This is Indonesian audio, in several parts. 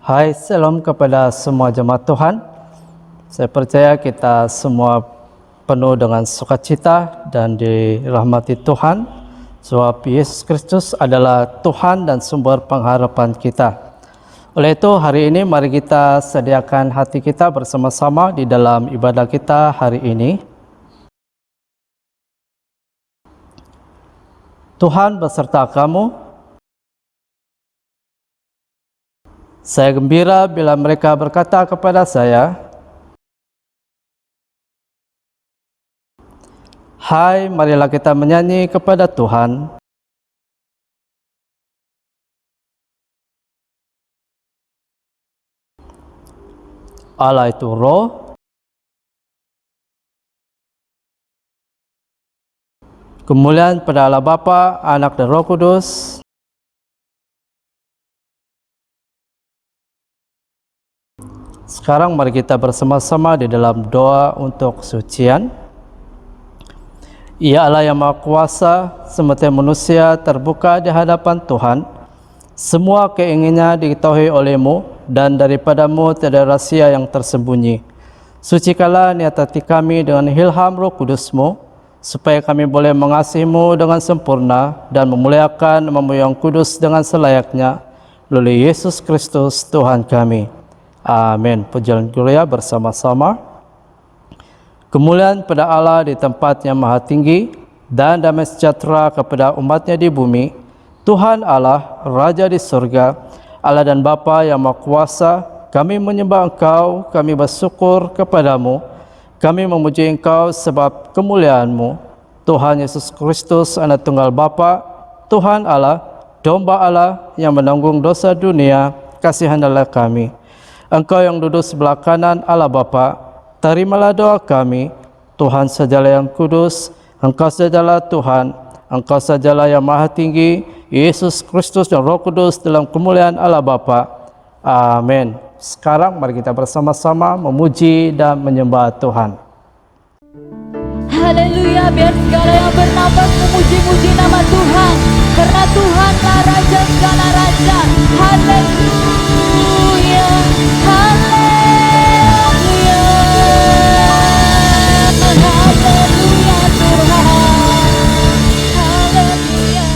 Hai, salam kepada semua jemaat Tuhan. Saya percaya kita semua penuh dengan sukacita dan dirahmati Tuhan, sebab Yesus Kristus adalah Tuhan dan sumber pengharapan kita. Oleh itu, hari ini mari kita sediakan hati kita bersama-sama di dalam ibadah kita hari ini. Tuhan beserta kamu. Saya gembira bila mereka berkata kepada saya, "Hai, marilah kita menyanyi kepada Tuhan." Allah itu Roh, kemuliaan pada Allah Bapa, Anak dan Roh Kudus. Sekarang mari kita bersama-sama di dalam doa untuk sucian. Ya Allah yang Maha Kuasa, semesta manusia terbuka di hadapan Tuhan. Semua keinginannya diketahui oleh-Mu, dan daripada-Mu tiada rahsia yang tersembunyi. Sucikanlah niat hati kami dengan ilham Roh Kudus-Mu, supaya kami boleh mengasihi-Mu dengan sempurna dan memuliakan nama-Mu yang kudus dengan selayaknya, melalui Yesus Kristus Tuhan kami. Amin. Pujian Gloria bersama-sama. Kemuliaan pada Allah di tempat yang maha tinggi, dan damai sejahtera kepada umatnya di bumi. Tuhan Allah, Raja di surga, Allah dan Bapa yang Maha Kuasa, kami menyembah Engkau, kami bersyukur kepadamu, kami memuji Engkau sebab kemuliaan-Mu. Tuhan Yesus Kristus, Anak Tunggal Bapa, Tuhan Allah, Domba Allah yang menanggung dosa dunia, kasihanlah kami. Engkau yang duduk sebelah kanan Allah Bapa, terimalah doa kami. Tuhan sajalah yang kudus, Engkau sajalah Tuhan, Engkau sajalah yang maha tinggi, Yesus Kristus dan Roh Kudus dalam kemuliaan Allah Bapa. Amin. Sekarang mari kita bersama-sama memuji dan menyembah Tuhan. Haleluya, biar segala yang bernafas memuji-muji nama Tuhan, karena Tuhanlah Raja segala raja. Haleluya, haleluya, haleluya Tuhan, haleluya.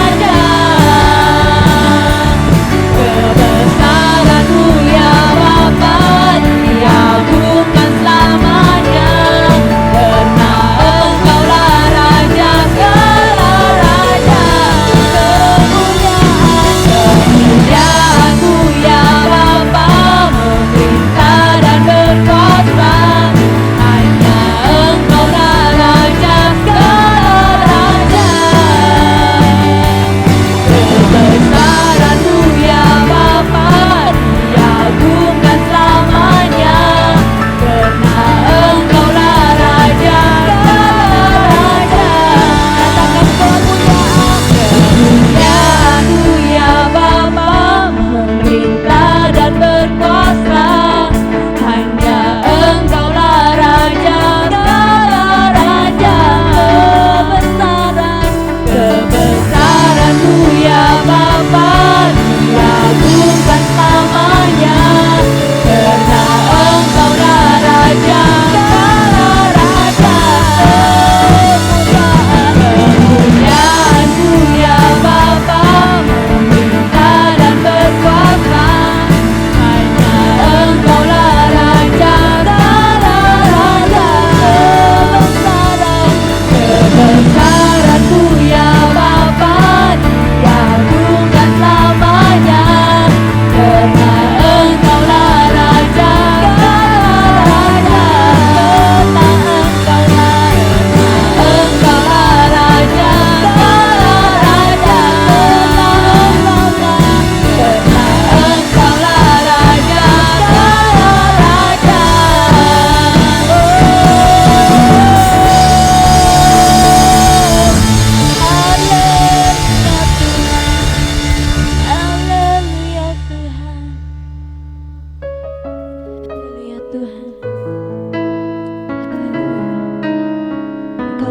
Raja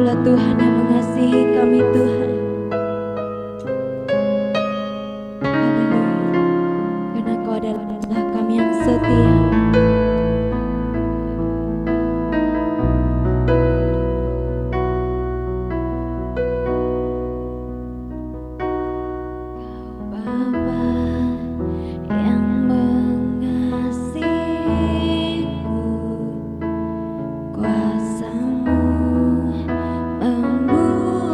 Engkaulah Tuhan yang mengasihi kami Tuhan. Haleluya. Karena Engkau adalah kami yang setia. Kuasamu memulihkan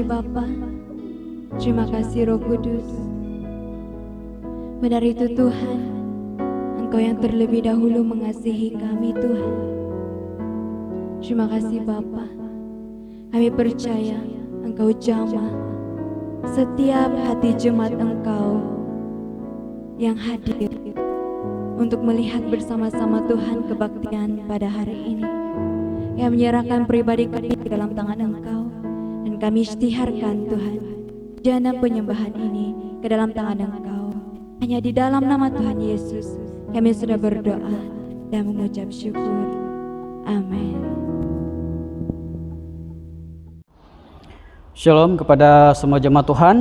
Bapa, terima kasih Roh Kudus. Benar itu Tuhan, Engkau yang terlebih dahulu mengasihi kami Tuhan. Terima kasih Bapa, kami percaya Engkau jamah setiap hati jemaat Engkau yang hadir untuk melihat bersama-sama Tuhan kebaktian pada hari ini. Yang menyerahkan pribadi kami ke dalam tangan Engkau, dan kami isytiharkan Tuhan jana penyembahan ini ke dalam tangan Engkau. Hanya di dalam nama Tuhan Yesus kami sudah berdoa dan mengucap syukur. Amin. Shalom kepada semua jemaat Tuhan.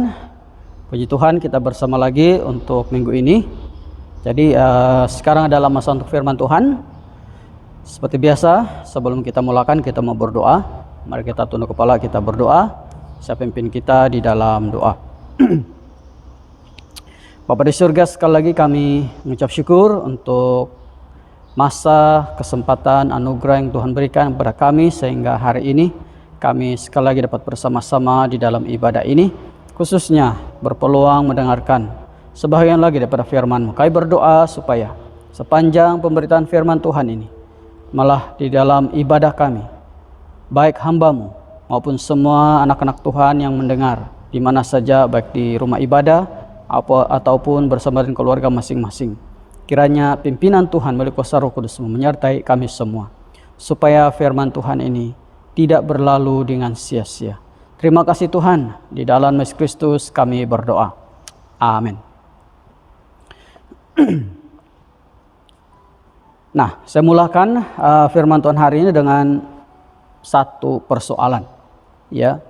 Puji Tuhan, kita bersama lagi untuk minggu ini. Jadi sekarang adalah masa untuk firman Tuhan. Seperti biasa, sebelum kita mulakan, kita mau berdoa. Mari kita tunduk kepala, kita berdoa. Saya pimpin kita di dalam doa. Bapa di surga, sekali lagi kami mengucap syukur untuk masa, kesempatan, anugerah yang Tuhan berikan kepada kami, sehingga hari ini kami sekali lagi dapat bersama-sama di dalam ibadah ini, khususnya berpeluang mendengarkan sebahagian lagi daripada firman-Mu. Kami berdoa supaya sepanjang pemberitaan firman Tuhan ini, malah di dalam ibadah kami, baik hamba-Mu maupun semua anak-anak Tuhan yang mendengar, di mana saja, baik di rumah ibadah ataupun bersama dengan keluarga masing-masing, kiranya pimpinan Tuhan melalui kuasa Roh Kudus menyertai kami semua, supaya firman Tuhan ini tidak berlalu dengan sia-sia. Terima kasih Tuhan, di dalam Yesus Kristus kami berdoa. Amin. Nah, saya mulakan firman Tuhan hari ini dengan satu persoalan, ya,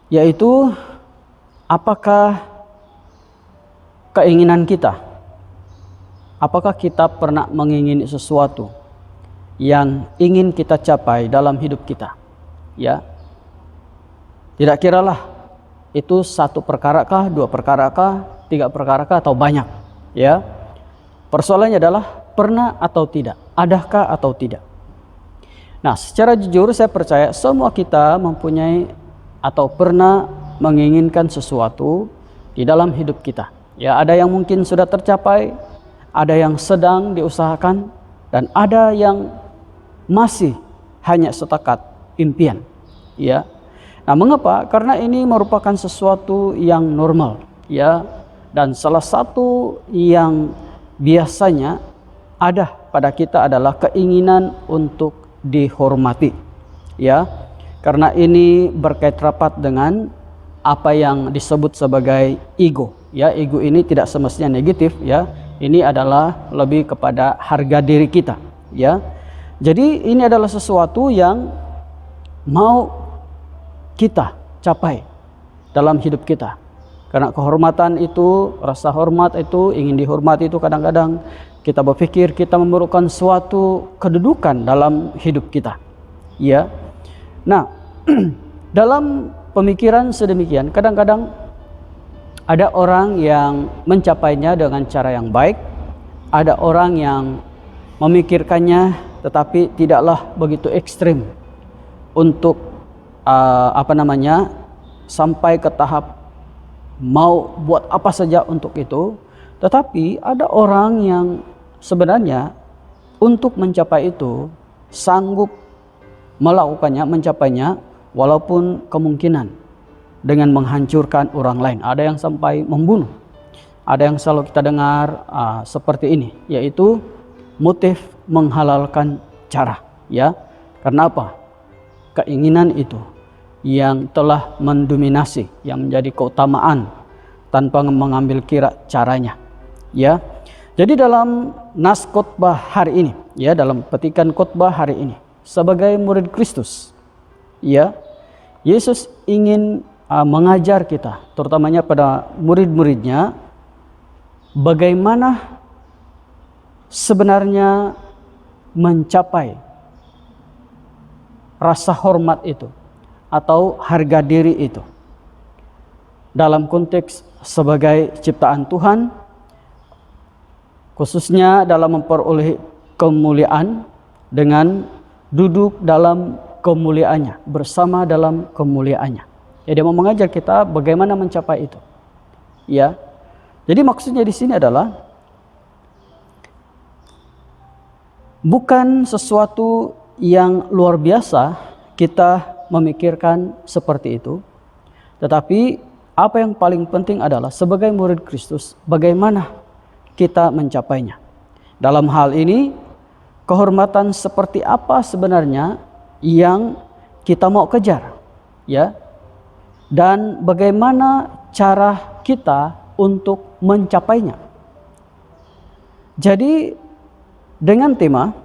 yaitu apakah keinginan kita, apakah kita pernah mengingini sesuatu yang ingin kita capai dalam hidup kita, ya? Tidak kiralah itu satu perkarakah, dua perkarakah, tiga perkarakah, atau banyak, ya. Persoalannya adalah pernah atau tidak, adakah atau tidak. Nah, secara jujur saya percaya semua kita mempunyai atau pernah menginginkan sesuatu di dalam hidup kita. Ya, ada yang mungkin sudah tercapai, ada yang sedang diusahakan, dan ada yang masih hanya setakat impian, ya. Nah, mengapa? Karena ini merupakan sesuatu yang normal, ya, dan salah satu yang biasanya ada pada kita adalah keinginan untuk dihormati, ya, karena ini berkait rapat dengan apa yang disebut sebagai ego, ya. Ego ini tidak semestinya negatif, ya. Ini adalah lebih kepada harga diri kita, ya. Jadi ini adalah sesuatu yang mau kita capai dalam hidup kita. Karena kehormatan itu, rasa hormat itu, ingin dihormati itu kadang-kadang kita berpikir kita memerlukan suatu kedudukan dalam hidup kita, ya. Nah, dalam pemikiran sedemikian, kadang-kadang ada orang yang mencapainya dengan cara yang baik, ada orang yang memikirkannya tetapi tidaklah begitu ekstrim untuk sampai ke tahap mau buat apa saja untuk itu. Tetapi ada orang yang sebenarnya untuk mencapai itu sanggup melakukannya, mencapainya, walaupun kemungkinan dengan menghancurkan orang lain. Ada yang sampai membunuh. Ada yang selalu kita dengar seperti ini, yaitu motif menghalalkan cara, ya. Karena apa? Keinginan itu yang telah mendominasi, yang menjadi keutamaan tanpa mengambil kira caranya, ya. Jadi dalam nas khotbah hari ini, ya, dalam petikan khotbah hari ini, sebagai murid Kristus, ya, Yesus ingin mengajar kita, terutamanya pada murid-muridnya, bagaimana sebenarnya mencapai rasa hormat itu atau harga diri itu dalam konteks sebagai ciptaan Tuhan, khususnya dalam memperoleh kemuliaan dengan duduk dalam kemuliaannya, bersama dalam kemuliaannya. Ya, dia mau mengajar kita bagaimana mencapai itu, ya. Jadi maksudnya di sini adalah bukan sesuatu yang luar biasa kita memikirkan seperti itu, tetapi apa yang paling penting adalah sebagai murid Kristus bagaimana kita mencapainya. Dalam hal ini, kehormatan seperti apa sebenarnya yang kita mau kejar, ya, dan bagaimana cara kita untuk mencapainya. Jadi dengan tema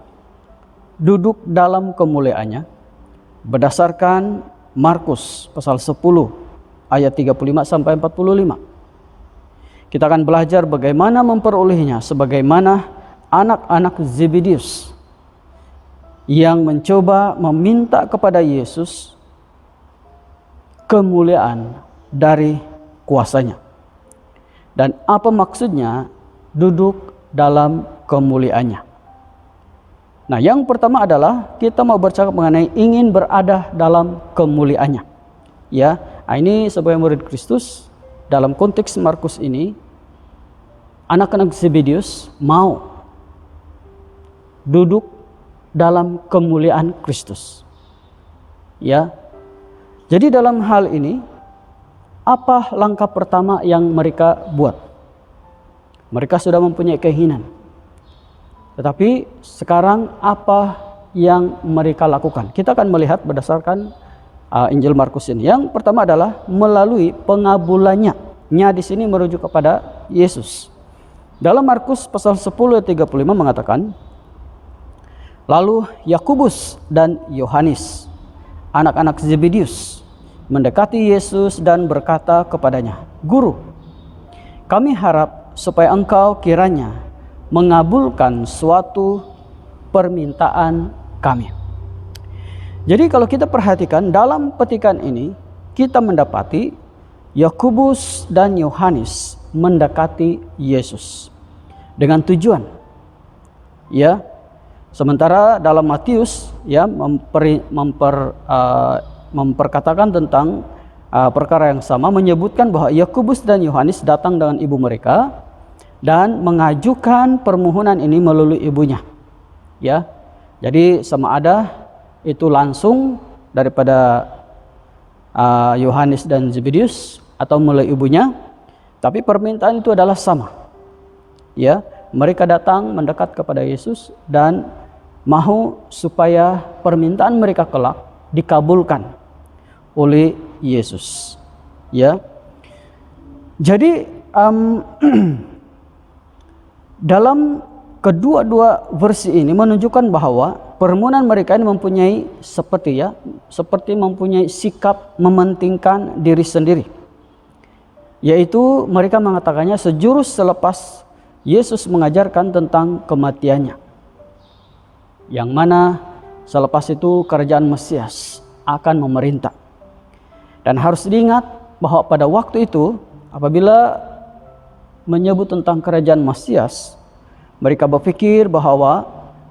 duduk dalam kemuliaannya, berdasarkan Markus pasal 10 ayat 35 sampai 45. Kita akan belajar bagaimana memperolehnya, sebagaimana anak-anak Zebedeus yang mencoba meminta kepada Yesus kemuliaan dari kuasanya. Dan apa maksudnya duduk dalam kemuliaannya? Nah, yang pertama adalah kita mau bercakap mengenai ingin berada dalam kemuliaannya. Ya, ini sebagai murid Kristus dalam konteks Markus ini anak-anak Zebedeus mau duduk dalam kemuliaan Kristus. Ya. Jadi dalam hal ini, apa langkah pertama yang mereka buat? Mereka sudah mempunyai keinginan. Tetapi sekarang apa yang mereka lakukan? Kita akan melihat berdasarkan Injil Markus ini. Yang pertama adalah melalui pengabulannya. Nya di sini merujuk kepada Yesus. Dalam Markus pasal 10 ayat 35 mengatakan, lalu Yakobus dan Yohanes, anak-anak Zebedeus, mendekati Yesus dan berkata kepadanya, Guru, kami harap supaya engkau kiranya mengabulkan suatu permintaan kami. Jadi kalau kita perhatikan dalam petikan ini, kita mendapati Yakobus dan Yohanes mendekati Yesus dengan tujuan, ya. Sementara dalam Matius, ya, memperkatakan tentang perkara yang sama, menyebutkan bahwa Yakobus dan Yohanes datang dengan ibu mereka dan mengajukan permohonan ini melalui ibunya, ya. Jadi sama ada itu langsung daripada Yohanes dan Zebedeus atau melalui ibunya, tapi permintaan itu adalah sama, ya. Mereka datang mendekat kepada Yesus dan mau supaya permintaan mereka kelak dikabulkan oleh Yesus, ya. Jadi dalam kedua-dua versi ini menunjukkan bahwa permohonan mereka ini mempunyai seperti mempunyai sikap mementingkan diri sendiri, yaitu mereka mengatakannya sejurus selepas Yesus mengajarkan tentang kematiannya, yang mana selepas itu kerajaan Mesias akan memerintah. Dan harus diingat bahwa pada waktu itu apabila menyebut tentang kerajaan Mesias, mereka berpikir bahwa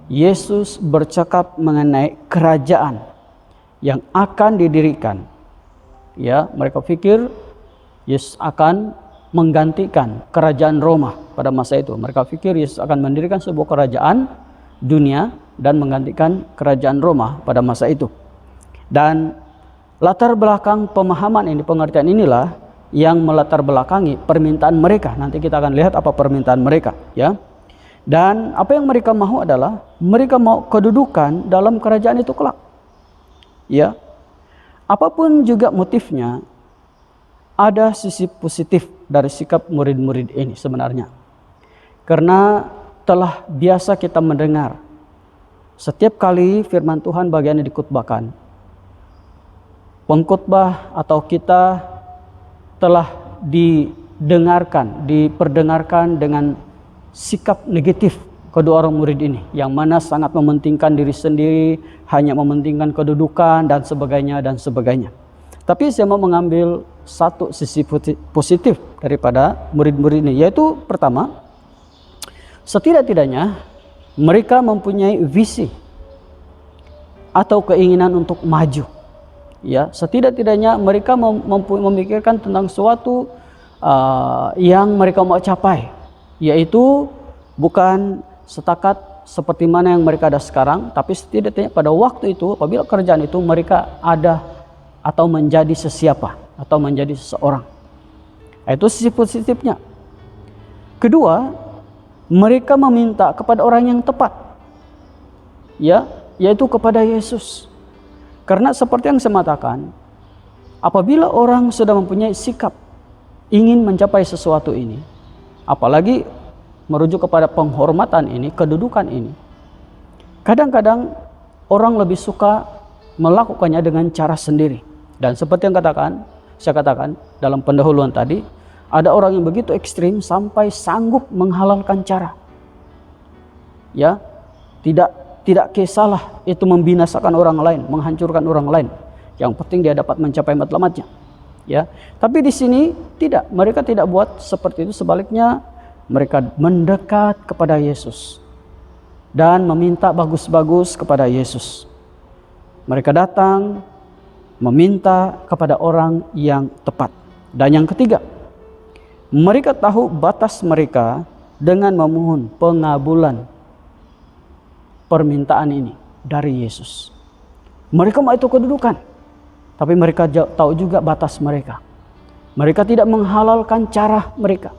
Yesus bercakap mengenai kerajaan yang akan didirikan. Ya, mereka pikir Yesus akan menggantikan kerajaan Roma pada masa itu. Mereka pikir Yesus akan mendirikan sebuah kerajaan dunia dan menggantikan kerajaan Roma pada masa itu. Dan latar belakang pemahaman ini, pengertian inilah yang melatar belakangi permintaan mereka. Nanti kita akan lihat apa permintaan mereka, ya. Dan apa yang mereka mau adalah mereka mau kedudukan dalam kerajaan itu kelak. Ya. Apapun juga motifnya, ada sisi positif dari sikap murid-murid ini sebenarnya. Karena telah biasa kita mendengar setiap kali firman Tuhan bagiannya dikutbahkan, pengkhotbah atau kita telah diperdengarkan dengan sikap negatif kedua orang murid ini, yang mana sangat mementingkan diri sendiri, hanya mementingkan kedudukan dan sebagainya. Tapi saya mau mengambil satu sisi positif daripada murid-murid ini, yaitu pertama, setidak-tidaknya mereka mempunyai visi atau keinginan untuk maju. Ya, setidak-tidaknya mereka memikirkan tentang sesuatu yang mereka mau capai, yaitu bukan setakat seperti mana yang mereka ada sekarang, tapi setidaknya pada waktu itu apabila kerjaan itu mereka ada atau menjadi sesiapa atau menjadi seseorang. Itu sisi positifnya. Kedua, mereka meminta kepada orang yang tepat, ya, yaitu kepada Yesus. Karena seperti yang saya katakan, apabila orang sudah mempunyai sikap ingin mencapai sesuatu ini, apalagi merujuk kepada penghormatan ini, kedudukan ini, kadang-kadang orang lebih suka melakukannya dengan cara sendiri. Dan seperti yang saya katakan dalam pendahuluan tadi, ada orang yang begitu ekstrim sampai sanggup menghalalkan cara. Ya, tidak kisahlah itu membinasakan orang lain, menghancurkan orang lain. Yang penting dia dapat mencapai matlamatnya. Ya, tapi di sini tidak, mereka tidak buat seperti itu. Sebaliknya, mereka mendekat kepada Yesus dan meminta bagus-bagus kepada Yesus. Mereka datang meminta kepada orang yang tepat. Dan yang ketiga, mereka tahu batas mereka dengan memohon pengabulan permintaan ini dari Yesus. Mereka mau itu kedudukan, tapi mereka tahu juga batas mereka. Mereka tidak menghalalkan cara mereka.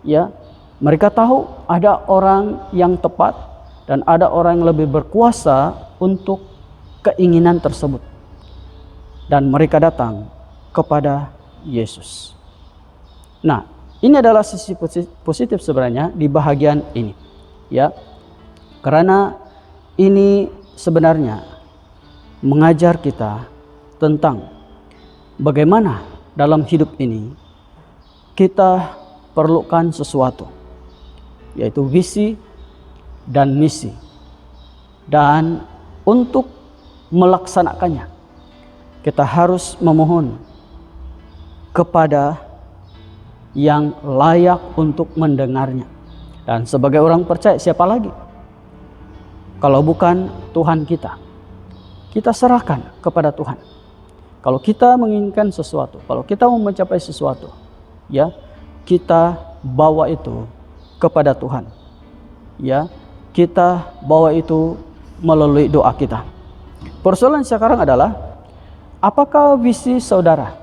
Ya, mereka tahu ada orang yang tepat dan ada orang yang lebih berkuasa untuk keinginan tersebut. Dan mereka datang kepada Yesus. Nah, ini adalah sisi positif sebenarnya di bahagian ini. Ya. Karena ini sebenarnya mengajar kita tentang bagaimana dalam hidup ini kita perlukan sesuatu, yaitu visi dan misi. Dan untuk melaksanakannya, kita harus memohon kepada yang layak untuk mendengarnya. Dan sebagai orang percaya, siapa lagi kalau bukan Tuhan kita? Kita serahkan kepada Tuhan. Kalau kita menginginkan sesuatu, kalau kita mau mencapai sesuatu, ya, kita bawa itu kepada Tuhan. Ya, kita bawa itu melalui doa kita. Persoalan sekarang adalah, apakah visi saudara?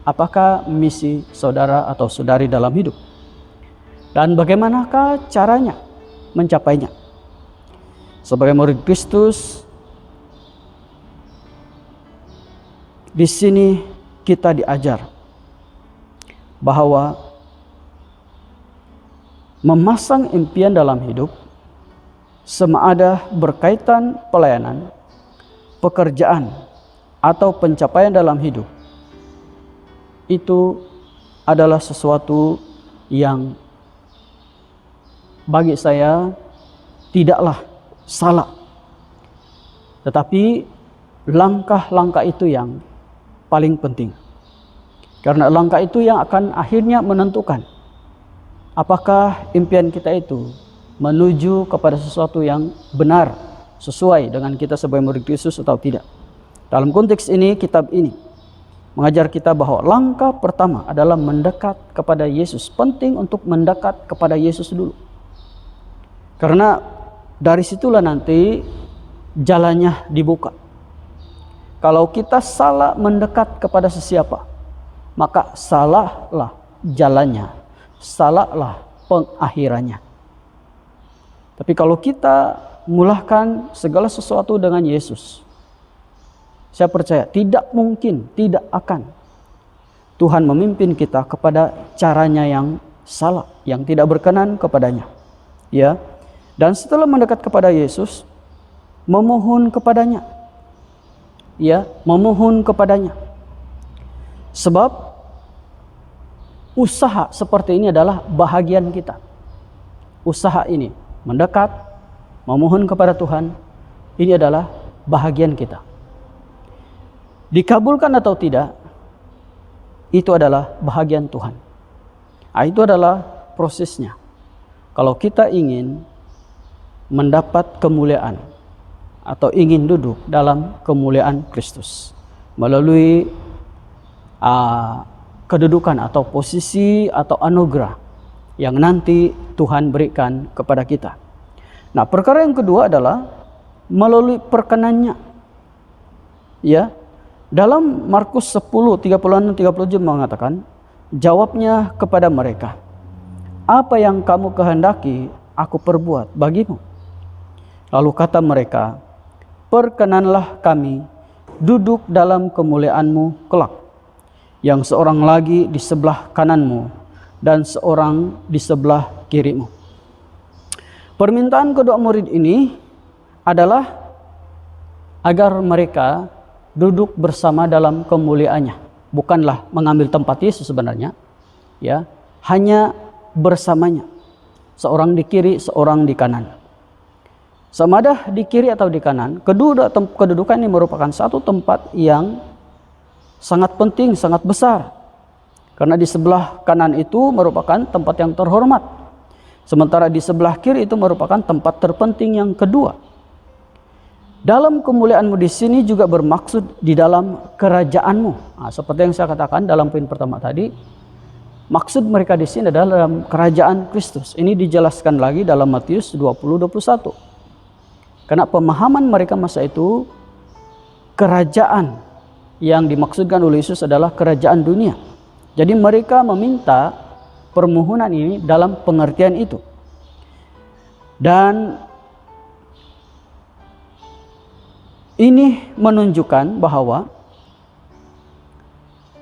Apakah misi saudara atau saudari dalam hidup? Dan bagaimanakah caranya mencapainya? Sebagai murid Kristus, di sini kita diajar bahwa memasang impian dalam hidup sama ada berkaitan pelayanan, pekerjaan, atau pencapaian dalam hidup, itu adalah sesuatu yang bagi saya tidaklah salah. Tetapi langkah-langkah itu yang paling penting. Karena langkah itu yang akan akhirnya menentukan apakah impian kita itu menuju kepada sesuatu yang benar, sesuai dengan kita sebagai murid Yesus atau tidak. Dalam konteks ini, kitab ini mengajar kita bahwa langkah pertama adalah mendekat kepada Yesus. Penting untuk mendekat kepada Yesus dulu. Karena dari situlah nanti jalannya dibuka. Kalau kita salah mendekat kepada sesiapa, maka salahlah jalannya, salahlah pengakhirannya. Tapi kalau kita mulahkan segala sesuatu dengan Yesus, saya percaya tidak mungkin, tidak akan Tuhan memimpin kita kepada caranya yang salah, yang tidak berkenan kepadanya. Ya. Dan setelah mendekat kepada Yesus, memohon kepadanya. Ya, memohon kepadanya. Sebab usaha seperti ini adalah bahagian kita. Usaha ini, mendekat, memohon kepada Tuhan, ini adalah bahagian kita. Dikabulkan atau tidak, itu adalah bahagian Tuhan. Nah, itu adalah prosesnya. Kalau kita ingin mendapat kemuliaan atau ingin duduk dalam kemuliaan Kristus melalui kedudukan atau posisi atau anugerah yang nanti Tuhan berikan kepada kita. Nah, perkara yang kedua adalah melalui perkenannya. Ya, dalam Markus 10:36-37 mengatakan, jawabnya kepada mereka, apa yang kamu kehendaki aku perbuat bagimu. Lalu kata mereka, perkenanlah kami duduk dalam kemuliaanmu kelak, yang seorang lagi di sebelah kananmu dan seorang di sebelah kirimu. Permintaan kedua murid ini adalah agar mereka duduk bersama dalam kemuliaannya. Bukanlah mengambil tempat Yesus sebenarnya, ya, hanya bersamanya. Seorang di kiri, seorang di kanan. Sama ada di kiri atau di kanan, kedua kedudukan ini merupakan satu tempat yang sangat penting, sangat besar. Karena di sebelah kanan itu merupakan tempat yang terhormat. Sementara di sebelah kiri itu merupakan tempat terpenting yang kedua. Dalam kemuliaanmu di sini juga bermaksud di dalam kerajaanmu. Nah, seperti yang saya katakan dalam poin pertama tadi, maksud mereka di sini adalah dalam kerajaan Kristus. Ini dijelaskan lagi dalam Matius 20:21. Karena pemahaman mereka masa itu, kerajaan yang dimaksudkan oleh Yesus adalah kerajaan dunia. Jadi mereka meminta permohonan ini dalam pengertian itu. Dan ini menunjukkan bahwa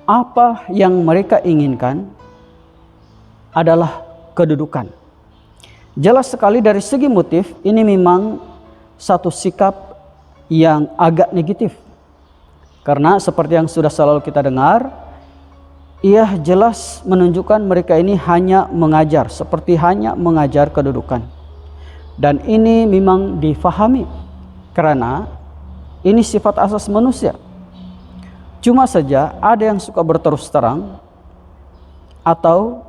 apa yang mereka inginkan adalah kedudukan. Jelas sekali dari segi motif, ini memang satu sikap yang agak negatif. Karena seperti yang sudah selalu kita dengar, ia jelas menunjukkan mereka ini hanya mengajar, seperti hanya mengajar kedudukan. Dan ini memang difahami karena ini sifat asas manusia. Cuma saja ada yang suka berterus terang atau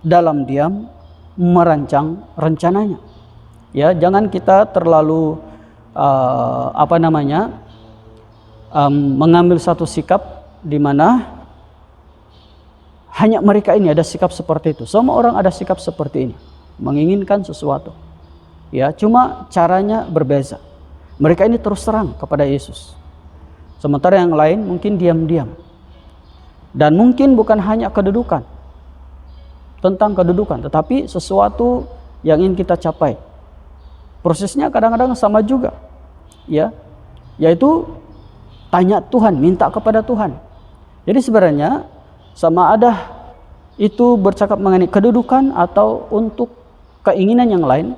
dalam diam merancang rencananya. Ya, jangan kita terlalu mengambil satu sikap di mana hanya mereka ini ada sikap seperti itu. Semua orang ada sikap seperti ini, menginginkan sesuatu. Ya, cuma caranya berbeza. Mereka ini terus terang kepada Yesus. Sementara yang lain mungkin diam-diam. Dan mungkin bukan hanya kedudukan, tentang kedudukan, tetapi sesuatu yang ingin kita capai. Prosesnya kadang-kadang sama juga, ya, yaitu tanya Tuhan, minta kepada Tuhan. Jadi sebenarnya sama ada itu bercakap mengenai kedudukan atau untuk keinginan yang lain,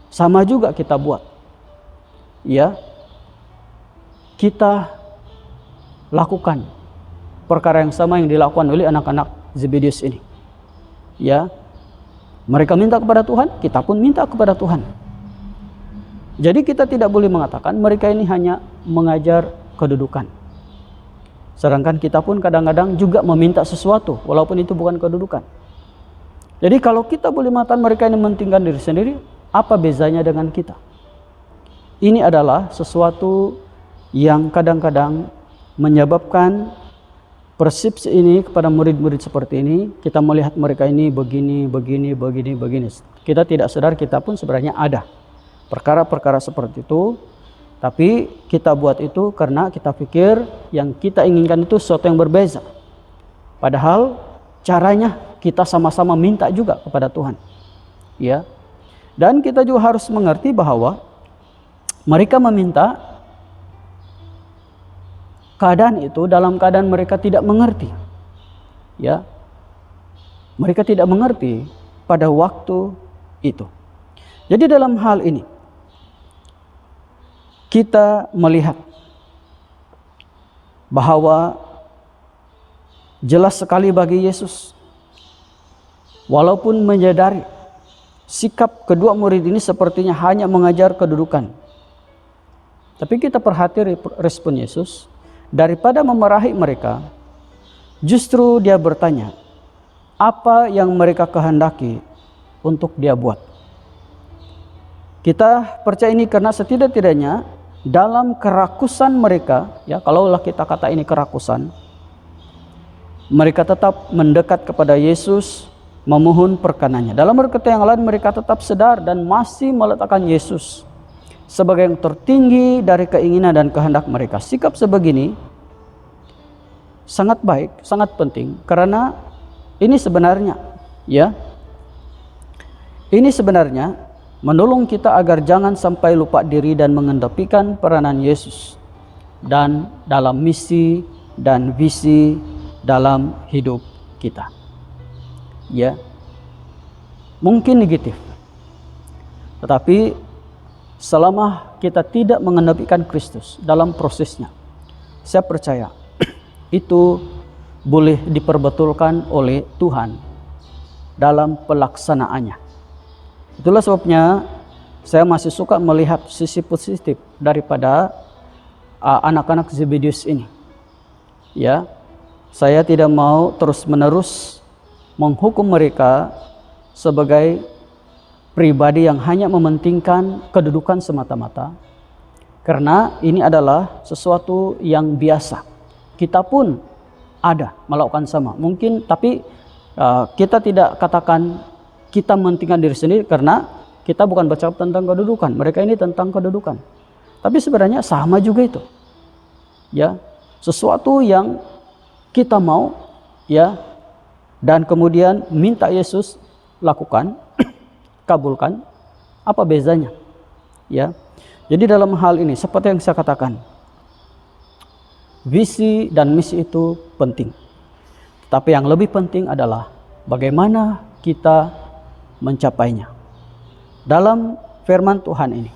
sama juga kita buat. Ya, kita lakukan perkara yang sama yang dilakukan oleh anak-anak Zebedius ini. Ya, mereka minta kepada Tuhan, kita pun minta kepada Tuhan. Jadi kita tidak boleh mengatakan mereka ini hanya mengajar kedudukan. Sedangkan kita pun kadang-kadang juga meminta sesuatu walaupun itu bukan kedudukan. Jadi kalau kita boleh mengatakan mereka ini mementingkan diri sendiri, apa bezanya dengan kita? Ini adalah sesuatu yang kadang-kadang menyebabkan persepsi ini kepada murid-murid seperti ini. Kita melihat mereka ini begini. Kita tidak sadar kita pun sebenarnya ada perkara-perkara seperti itu. Tapi kita buat itu karena kita pikir yang kita inginkan itu sesuatu yang berbeza. Padahal caranya kita sama-sama minta juga kepada Tuhan. Ya. Dan kita juga harus mengerti bahwa mereka meminta keadaan itu dalam keadaan mereka tidak mengerti. Ya. Mereka tidak mengerti pada waktu itu. Jadi dalam hal ini kita melihat bahwa jelas sekali bagi Yesus, walaupun menyadari sikap kedua murid ini sepertinya hanya mengajar kedudukan, tapi kita perhati respon Yesus. Daripada memarahi mereka, justru dia bertanya apa yang mereka kehendaki untuk dia buat. Kita percaya ini karena setidak-tidaknya dalam kerakusan mereka, ya, kalaulah kita kata ini kerakusan, mereka tetap mendekat kepada Yesus, memohon perkenannya. Dalam berkata yang lain, mereka tetap sadar dan masih meletakkan Yesus sebagai yang tertinggi dari keinginan dan kehendak mereka. Sikap sebegini sangat baik, sangat penting, karena ini sebenarnya, ya, ini sebenarnya menolong kita agar jangan sampai lupa diri dan mengedepankan peranan Yesus dan dalam misi dan visi dalam hidup kita. Ya, mungkin negatif, tetapi selama kita tidak mengedepankan Kristus dalam prosesnya, saya percaya itu boleh diperbetulkan oleh Tuhan dalam pelaksanaannya. Itulah sebabnya saya masih suka melihat sisi positif daripada anak-anak Zebedius ini. Ya, saya tidak mau terus-menerus menghukum mereka sebagai pribadi yang hanya mementingkan kedudukan semata-mata, karena ini adalah sesuatu yang biasa. Kita pun ada melakukan sama mungkin, tapi kita tidak katakan kita mementingkan diri sendiri, karena kita bukan bercakap tentang kedudukan. Mereka ini tentang kedudukan. Tapi sebenarnya sama juga itu. Ya, sesuatu yang kita mau, ya, dan kemudian minta Yesus lakukan, kabulkan, apa bezanya? Ya. Jadi dalam hal ini seperti yang saya katakan, visi dan misi itu penting. Tapi yang lebih penting adalah bagaimana kita mencapainya. Dalam firman Tuhan ini,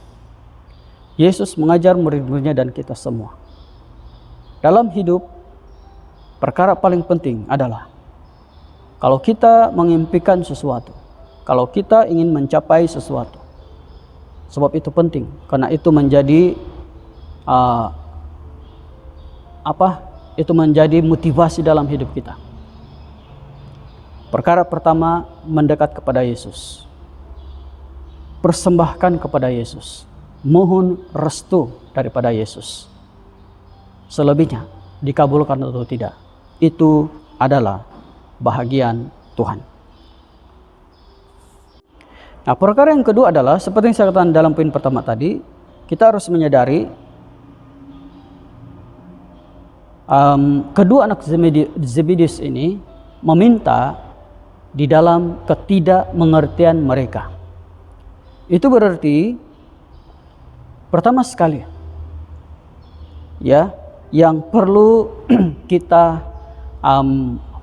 Yesus mengajar murid-muridnya dan kita semua. Dalam hidup, perkara paling penting adalah kalau kita mengimpikan sesuatu, kalau kita ingin mencapai sesuatu, sebab itu penting, karena itu menjadi itu menjadi motivasi dalam hidup kita. Perkara pertama, mendekat kepada Yesus. Persembahkan kepada Yesus. Mohon restu daripada Yesus. Selebihnya, dikabulkan atau tidak, itu adalah bahagian Tuhan. Nah, perkara yang kedua adalah, seperti yang saya katakan dalam poin pertama tadi, kita harus menyadari kedua anak Zebedeus ini meminta di dalam ketidakmengertian mereka. Itu berarti pertama sekali, ya, yang perlu kita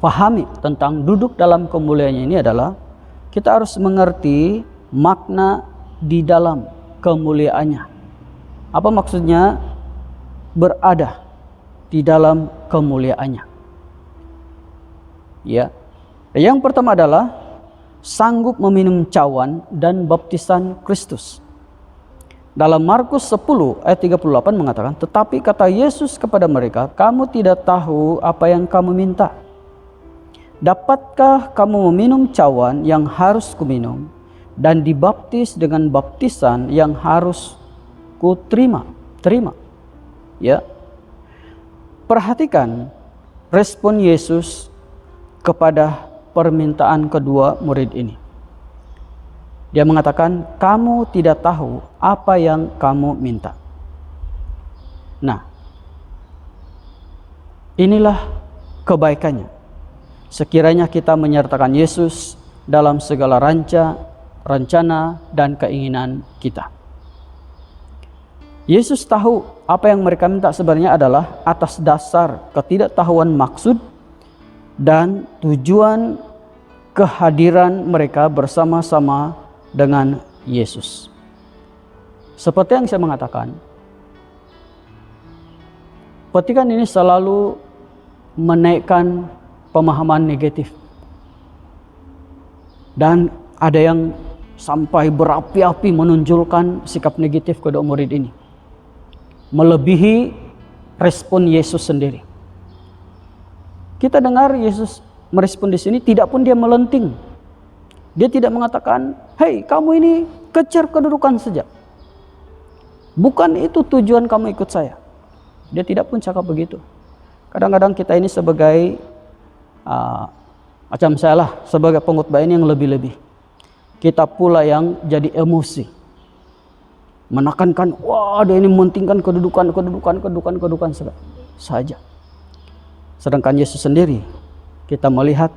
pahami tentang duduk dalam kemuliaannya ini adalah kita harus mengerti makna di dalam kemuliaannya. Apa maksudnya berada di dalam kemuliaannya? Ya. Yang pertama adalah sanggup meminum cawan dan baptisan Kristus. Dalam Markus 10 ayat 38 mengatakan, tetapi kata Yesus kepada mereka, kamu tidak tahu apa yang kamu minta. Dapatkah kamu meminum cawan yang harus kuminum dan dibaptis dengan baptisan yang harus kuterima? Ya. Perhatikan respon Yesus kepada permintaan kedua murid ini. Dia mengatakan, kamu tidak tahu apa yang kamu minta. Nah, inilah kebaikannya. Sekiranya kita menyertakan Yesus dalam segala rencana dan keinginan kita. Yesus tahu apa yang mereka minta sebenarnya adalah atas dasar ketidaktahuan maksud dan tujuan kehadiran mereka bersama-sama dengan Yesus. Seperti yang saya mengatakan, petikan ini selalu menaikkan pemahaman negatif. Dan ada yang sampai berapi-api menonjolkan sikap negatif kedua murid ini, melebihi respon Yesus sendiri. Kita dengar Yesus merespon di sini, tidak pun dia melenting. Dia tidak mengatakan, hei kamu ini kejar kedudukan saja. Bukan itu tujuan kamu ikut saya. Dia tidak pun cakap begitu. Kadang-kadang kita ini sebagai, macam saya lah, sebagai pengkhotbah ini yang lebih-lebih. Kita pula yang jadi emosi. Menekankan, wah dia ini mementingkan kedudukan saja. Sedangkan Yesus sendiri, kita melihat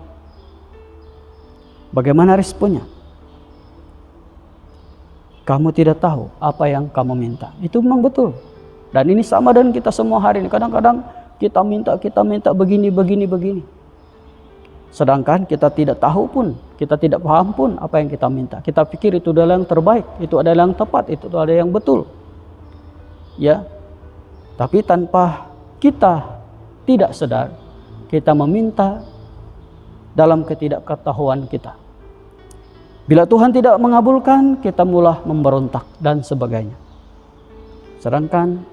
bagaimana responnya. Kamu tidak tahu apa yang kamu minta. Itu memang betul. Dan ini sama dengan kita semua hari ini. Kadang-kadang kita minta begini. Sedangkan kita tidak tahu pun, kita tidak paham pun apa yang kita minta. Kita pikir itu adalah yang terbaik, itu adalah yang tepat, itu adalah yang betul. Ya. Tapi tanpa kita tidak sadar, kita meminta dalam ketidaktahuan kita. Bila Tuhan tidak mengabulkan, kita mulai memberontak dan sebagainya. Sedangkan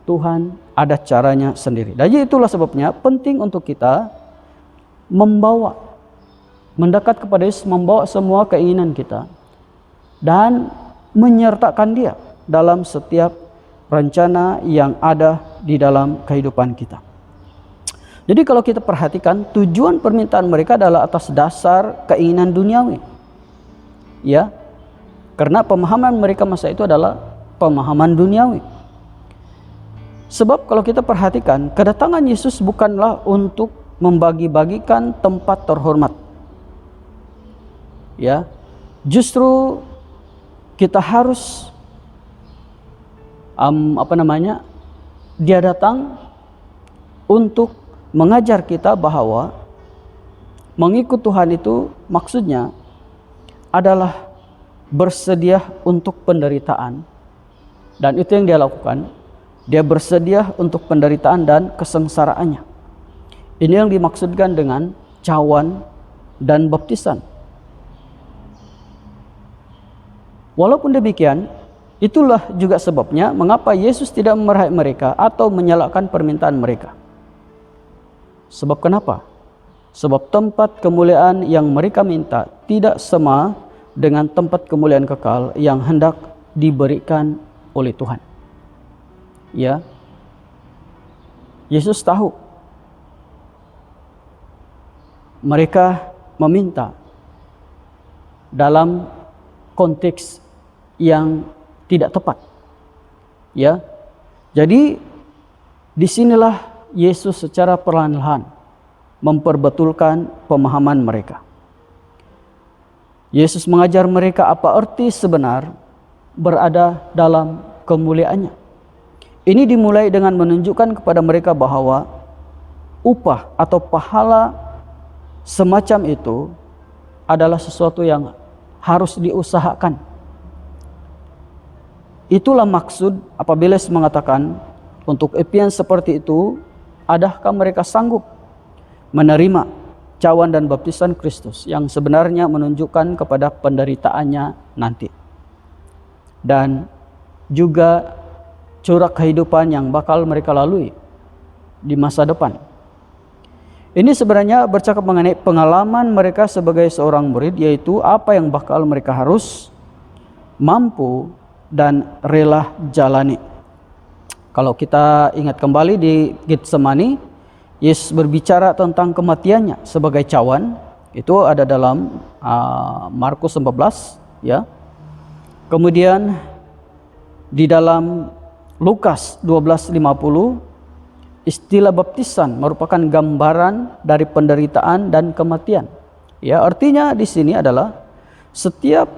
Tuhan ada caranya sendiri. Dan itulah sebabnya penting untuk kita mendekat kepada Yesus, membawa semua keinginan kita dan menyertakan Dia dalam setiap rencana yang ada di dalam kehidupan kita. Jadi kalau kita perhatikan, tujuan permintaan mereka adalah atas dasar keinginan duniawi. Ya. Karena pemahaman mereka masa itu adalah pemahaman duniawi. Sebab kalau kita perhatikan, kedatangan Yesus bukanlah untuk membagi-bagikan tempat terhormat. Ya. Justru kita harus dia datang untuk mengajar kita bahwa mengikut Tuhan itu maksudnya adalah bersedia untuk penderitaan. Dan itu yang dia lakukan. Dia bersedia untuk penderitaan dan kesengsaraannya. Ini yang dimaksudkan dengan cawan dan baptisan. Walaupun demikian, itulah juga sebabnya mengapa Yesus tidak memarahi mereka atau menyalahkan permintaan mereka. Sebab kenapa? Sebab tempat kemuliaan yang mereka minta tidak sama dengan tempat kemuliaan kekal yang hendak diberikan oleh Tuhan. Ya. Yesus tahu mereka meminta dalam konteks yang tidak tepat. Ya. Jadi disinilah Yesus secara perlahan-lahan memperbetulkan pemahaman mereka. Yesus mengajar mereka apa arti sebenar berada dalam kemuliaannya. Ini dimulai dengan menunjukkan kepada mereka bahwa upah atau pahala semacam itu adalah sesuatu yang harus diusahakan. Itulah maksud apabila Yesus mengatakan untuk impian seperti itu, adakah mereka sanggup menerima cawan dan baptisan Kristus yang sebenarnya menunjukkan kepada penderitaannya nanti. Dan juga corak kehidupan yang bakal mereka lalui di masa depan. Ini sebenarnya bercakap mengenai pengalaman mereka sebagai seorang murid, yaitu apa yang bakal mereka harus mampu dan rela jalani. Kalau kita ingat kembali di Getsemani, Yesus berbicara tentang kematiannya sebagai cawan. Itu ada dalam Markus 14, ya. Kemudian di dalam Lukas 12:50, istilah baptisan merupakan gambaran dari penderitaan dan kematian. Ya, artinya di sini adalah setiap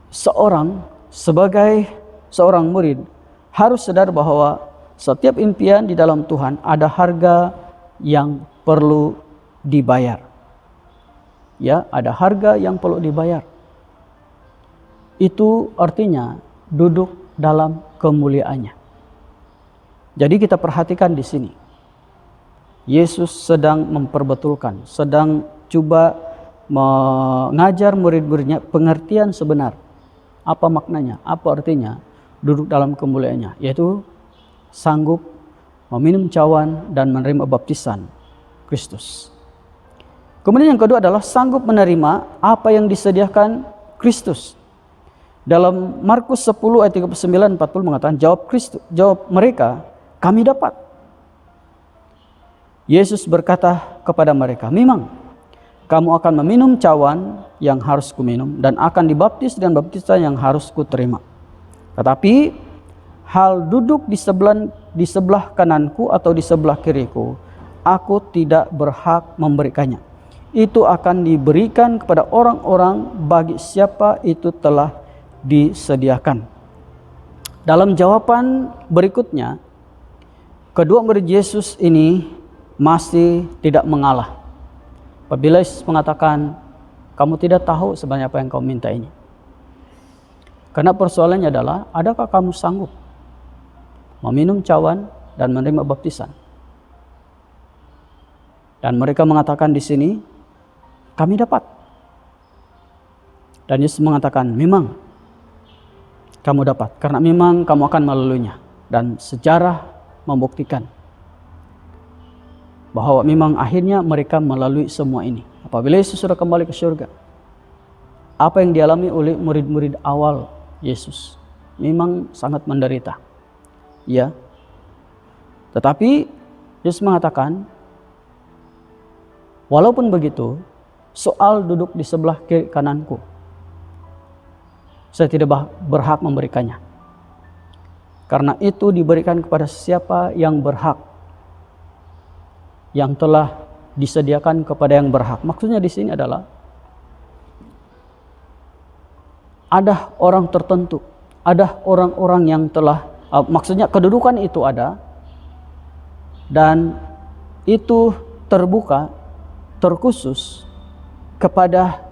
seorang sebagai seorang murid harus sadar bahwa setiap impian di dalam Tuhan ada harga yang perlu dibayar. Ya, ada harga yang perlu dibayar. Itu artinya duduk dalam kemuliaannya. Jadi kita perhatikan di sini. Yesus sedang memperbetulkan, sedang coba mengajar murid-muridnya pengertian sebenar. Apa maknanya? Apa artinya duduk dalam kemuliaannya? Yaitu sanggup meminum cawan dan menerima baptisan Kristus. Kemudian yang kedua adalah sanggup menerima apa yang disediakan Kristus. Dalam Markus 10 ayat 39-40 mengatakan, jawab mereka, kami dapat. Yesus berkata kepada mereka, memang kamu akan meminum cawan yang harus kuminum dan akan dibaptis dengan baptisan yang harus kuterima. Tetapi hal duduk di sebelah kananku atau di sebelah kiriku, aku tidak berhak memberikannya. Itu akan diberikan kepada orang-orang bagi siapa itu telah disediakan. Dalam jawaban berikutnya, kedua murid Yesus ini masih tidak mengalah. Apabila Yesus mengatakan, kamu tidak tahu sebenarnya apa yang kau minta ini. Karena persoalannya adalah, adakah kamu sanggup meminum cawan dan menerima baptisan? Dan mereka mengatakan di sini, kami dapat. Dan Yesus mengatakan, memang kamu dapat, karena memang kamu akan melaluinya. Dan sejarah membuktikan bahwa memang akhirnya mereka melalui semua ini. Apabila Yesus sudah kembali ke surga, apa yang dialami oleh murid-murid awal Yesus memang sangat menderita. Ya. Tetapi Yesus mengatakan, walaupun begitu, soal duduk di sebelah kiri kananku, saya tidak berhak memberikannya. Karena itu diberikan kepada siapa yang berhak, yang telah disediakan kepada yang berhak. Maksudnya di sini adalah ada orang tertentu, ada orang-orang yang telah, maksudnya kedudukan itu ada, dan itu terbuka, terkhusus kepada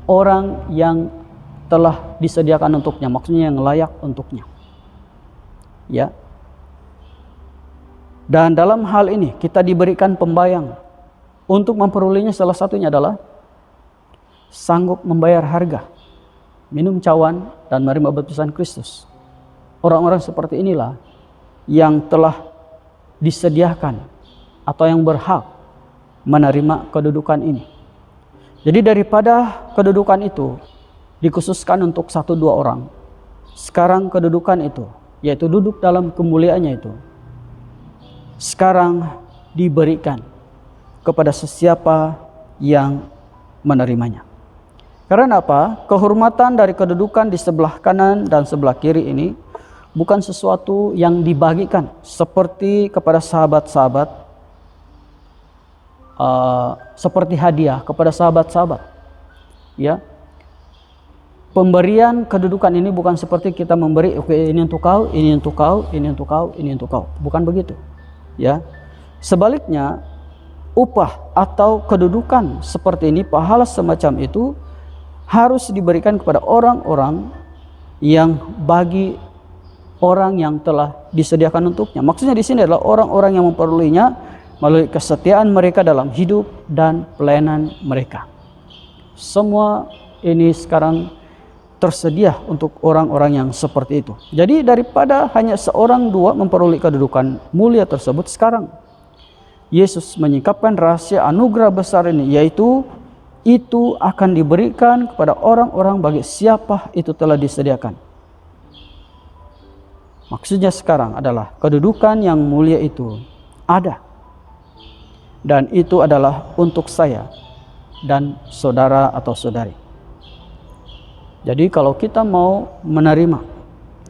orang yang telah disediakan untuknya, maksudnya yang layak untuknya. Ya. Dan dalam hal ini kita diberikan pembayang. Untuk memperolehnya salah satunya adalah sanggup membayar harga, minum cawan dan menerima baptisan Kristus. Orang-orang seperti inilah yang telah disediakan atau yang berhak menerima kedudukan ini. Jadi daripada kedudukan itu dikhususkan untuk 1-2 orang, sekarang kedudukan itu, yaitu duduk dalam kemuliaannya itu, sekarang diberikan kepada sesiapa yang menerimanya. Karena apa? Kehormatan dari kedudukan di sebelah kanan dan sebelah kiri ini bukan sesuatu yang dibagikan seperti kepada sahabat-sahabat, seperti hadiah kepada sahabat-sahabat. Ya, pemberian kedudukan ini bukan seperti kita memberi, oke, ini untuk kau, ini untuk kau, ini untuk kau, ini untuk kau. Bukan begitu. Ya, sebaliknya upah atau kedudukan seperti ini, pahala semacam itu harus diberikan kepada orang-orang yang bagi orang yang telah disediakan untuknya. Maksudnya di sini adalah orang-orang yang memperolehnya melalui kesetiaan mereka dalam hidup dan pelayanan mereka. Semua ini sekarang tersedia untuk orang-orang yang seperti itu. Jadi daripada hanya 1-2 memperoleh kedudukan mulia tersebut, sekarang Yesus menyingkapkan rahasia anugerah besar ini, yaitu itu akan diberikan kepada orang-orang bagi siapa itu telah disediakan. Maksudnya sekarang adalah kedudukan yang mulia itu ada, dan itu adalah untuk saya dan saudara atau saudari. Jadi kalau kita mau menerima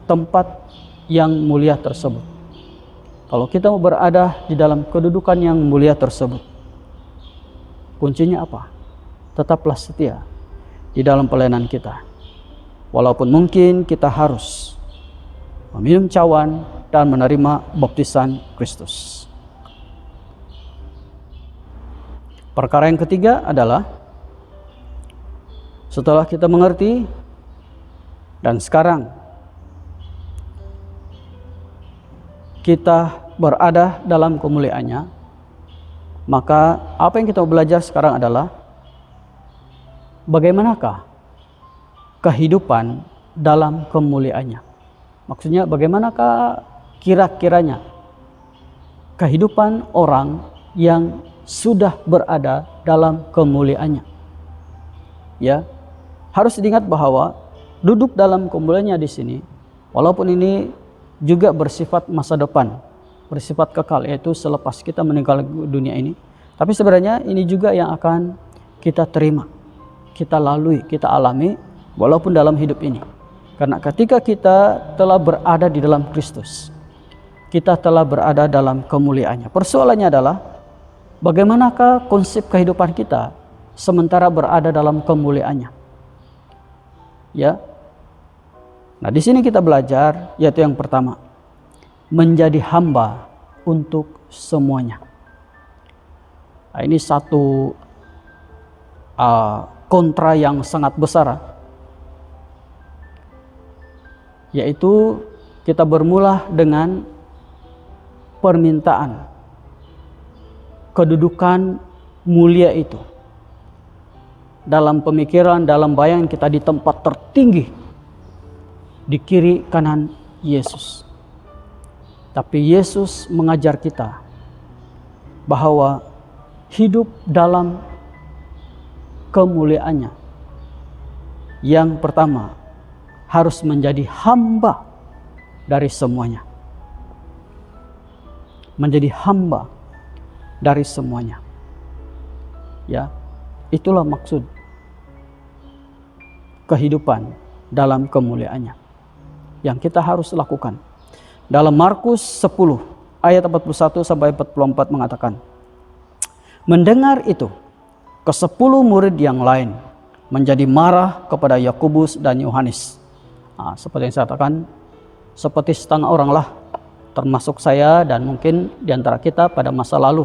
tempat yang mulia tersebut, kalau kita mau berada di dalam kedudukan yang mulia tersebut, kuncinya apa? Tetaplah setia di dalam pelayanan kita. Walaupun mungkin kita harus meminum cawan dan menerima baptisan Kristus. Perkara yang ketiga adalah setelah kita mengerti dan sekarang kita berada dalam kemuliaannya, maka apa yang kita belajar sekarang adalah bagaimanakah kehidupan dalam kemuliaannya. Maksudnya bagaimanakah kira-kiranya kehidupan orang yang sudah berada dalam kemuliaannya. Ya, harus diingat bahwa duduk dalam kemuliaannya di sini, walaupun ini juga bersifat masa depan, bersifat kekal, yaitu selepas kita meninggal dunia ini. Tapi sebenarnya ini juga yang akan kita terima, kita lalui, kita alami walaupun dalam hidup ini. Karena ketika kita telah berada di dalam Kristus, kita telah berada dalam kemuliaannya. Persoalannya adalah bagaimanakah konsep kehidupan kita sementara berada dalam kemuliaannya. Ya. Nah, di sini kita belajar, yaitu yang pertama, menjadi hamba untuk semuanya. Nah, ini satu kontra yang sangat besar, yaitu kita bermula dengan permintaan kedudukan mulia itu dalam pemikiran, dalam bayangan kita di tempat tertinggi di kiri kanan Yesus. Tapi Yesus mengajar kita bahwa hidup dalam kemuliaannya, yang pertama harus menjadi hamba dari semuanya. Menjadi hamba dari semuanya. Ya, itulah maksud kehidupan dalam kemuliaannya yang kita harus lakukan. Dalam Markus 10 ayat 41 sampai 44 mengatakan, mendengar itu, ke-10 murid yang lain menjadi marah kepada Yakobus dan Yohanes. Seperti yang saya katakan, seperti setengah orang lah, termasuk saya dan mungkin diantara kita pada masa lalu.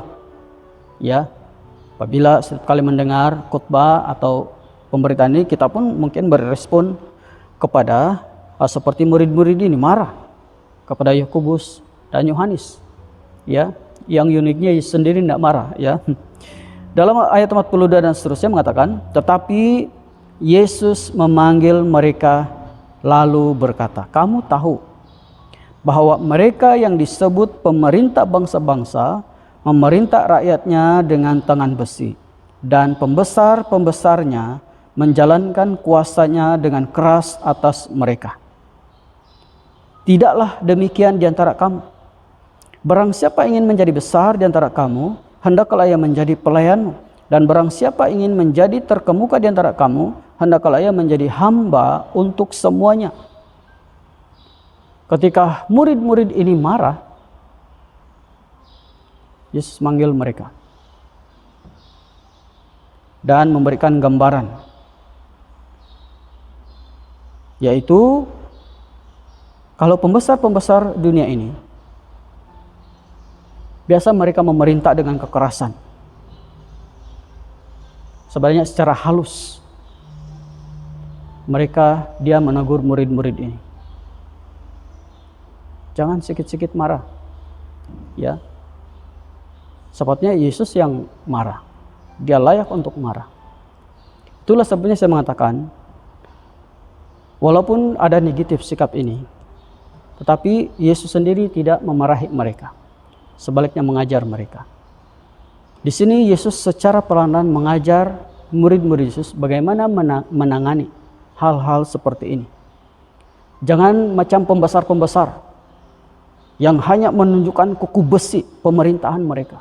Ya, apabila setiap kali mendengar khotbah atau pemberitaan ini, kita pun mungkin berespon kepada seperti murid-murid ini, marah kepada Yakobus dan Yohanes. Ya, yang uniknya sendiri tidak marah. Ya, dalam ayat 42 dan seterusnya mengatakan, tetapi Yesus memanggil mereka lalu berkata, kamu tahu bahwa mereka yang disebut pemerintah bangsa-bangsa memerintah rakyatnya dengan tangan besi, dan pembesar-pembesarnya menjalankan kuasanya dengan keras atas mereka. Tidaklah demikian di antara kamu. Barang siapa ingin menjadi besar di antara kamu, hendaklah ia menjadi pelayanmu. Dan barang siapa ingin menjadi terkemuka di antara kamu, hendaklah ia menjadi hamba untuk semuanya. Ketika murid-murid ini marah, Yesus manggil mereka dan memberikan gambaran, yaitu kalau pembesar-pembesar dunia ini biasa mereka memerintah dengan kekerasan. Sebenarnya secara halus dia menegur murid-murid ini. Jangan sikit-sikit marah. Ya. Sepatutnya Yesus yang marah. Dia layak untuk marah. Itulah sebabnya saya mengatakan, walaupun ada negatif sikap ini, tetapi Yesus sendiri tidak memarahi mereka. Sebaliknya mengajar mereka. Di sini Yesus secara perlahan mengajar murid-murid Yesus bagaimana menangani hal-hal seperti ini. Jangan macam pembesar-pembesar yang hanya menunjukkan kuku besi pemerintahan mereka.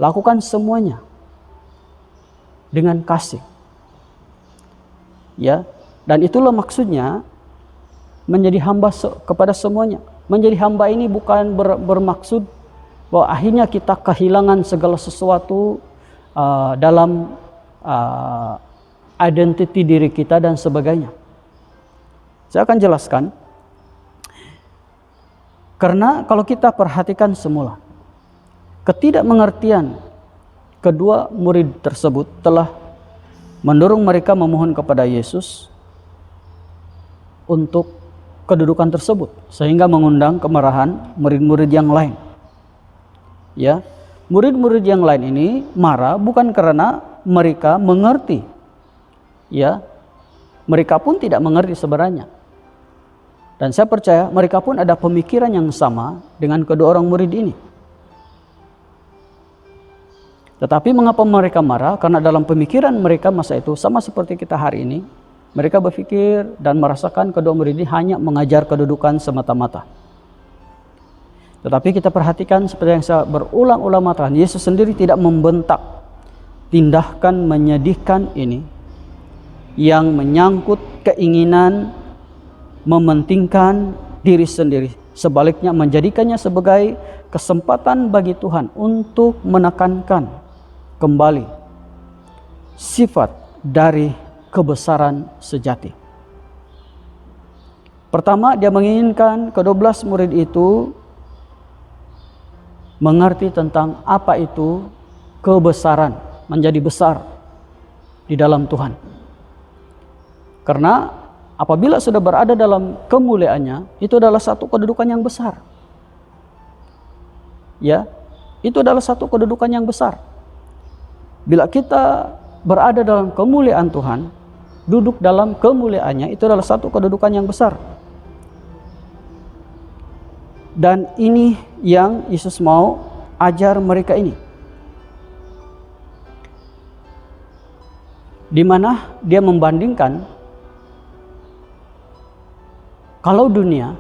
Lakukan semuanya dengan kasih. Ya, dan itulah maksudnya menjadi hamba kepada semuanya. Menjadi hamba ini bukan bermaksud bahwa akhirnya kita kehilangan segala sesuatu dalam identiti diri kita dan sebagainya. Saya akan jelaskan. Karena kalau kita perhatikan semula, ketidakmengertian kedua murid tersebut telah mendorong mereka memohon kepada Yesus untuk kedudukan tersebut, sehingga mengundang kemarahan murid-murid yang lain. Ya, murid-murid yang lain ini marah bukan karena mereka mengerti. Ya, mereka pun tidak mengerti sebenarnya. Dan saya percaya mereka pun ada pemikiran yang sama dengan kedua orang murid ini. Tetapi mengapa mereka marah? Karena dalam pemikiran mereka masa itu sama seperti kita hari ini. Mereka berpikir dan merasakan kedua murid ini hanya mengajar kedudukan semata-mata. Tetapi kita perhatikan seperti yang saya berulang-ulang mengatakan, Yesus sendiri tidak membentak tindakan menyedihkan ini yang menyangkut keinginan mementingkan diri sendiri. Sebaliknya menjadikannya sebagai kesempatan bagi Tuhan untuk menekankan kembali sifat dari kebesaran sejati. Pertama, dia menginginkan ke-12 murid itu mengerti tentang apa itu kebesaran, menjadi besar di dalam Tuhan. Karena apabila sudah berada dalam kemuliaannya, itu adalah satu kedudukan yang besar. Ya, itu adalah satu kedudukan yang besar. Bila kita berada dalam kemuliaan Tuhan, duduk dalam kemuliaannya, itu adalah satu kedudukan yang besar. Dan ini yang Yesus mau ajar mereka ini. Di mana dia membandingkan, kalau dunia,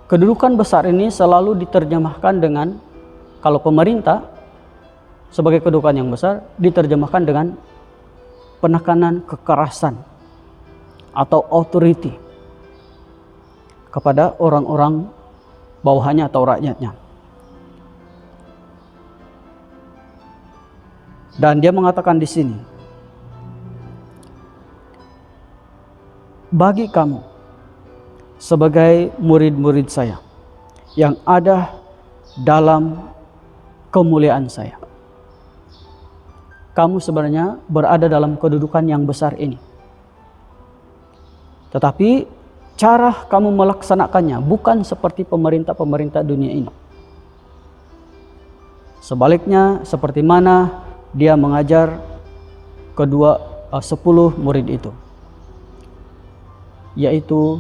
kedudukan besar ini selalu diterjemahkan dengan Kalau pemerintah sebagai kedudukan yang besar diterjemahkan dengan penekanan kekerasan atau authority kepada orang-orang bawahannya atau rakyatnya. Dan dia mengatakan di sini, bagi kamu sebagai murid-murid saya yang ada dalam kemuliaan saya, kamu sebenarnya berada dalam kedudukan yang besar ini. Tetapi cara kamu melaksanakannya bukan seperti pemerintah-pemerintah dunia ini. Sebaliknya, seperti mana dia mengajar 10 murid itu, yaitu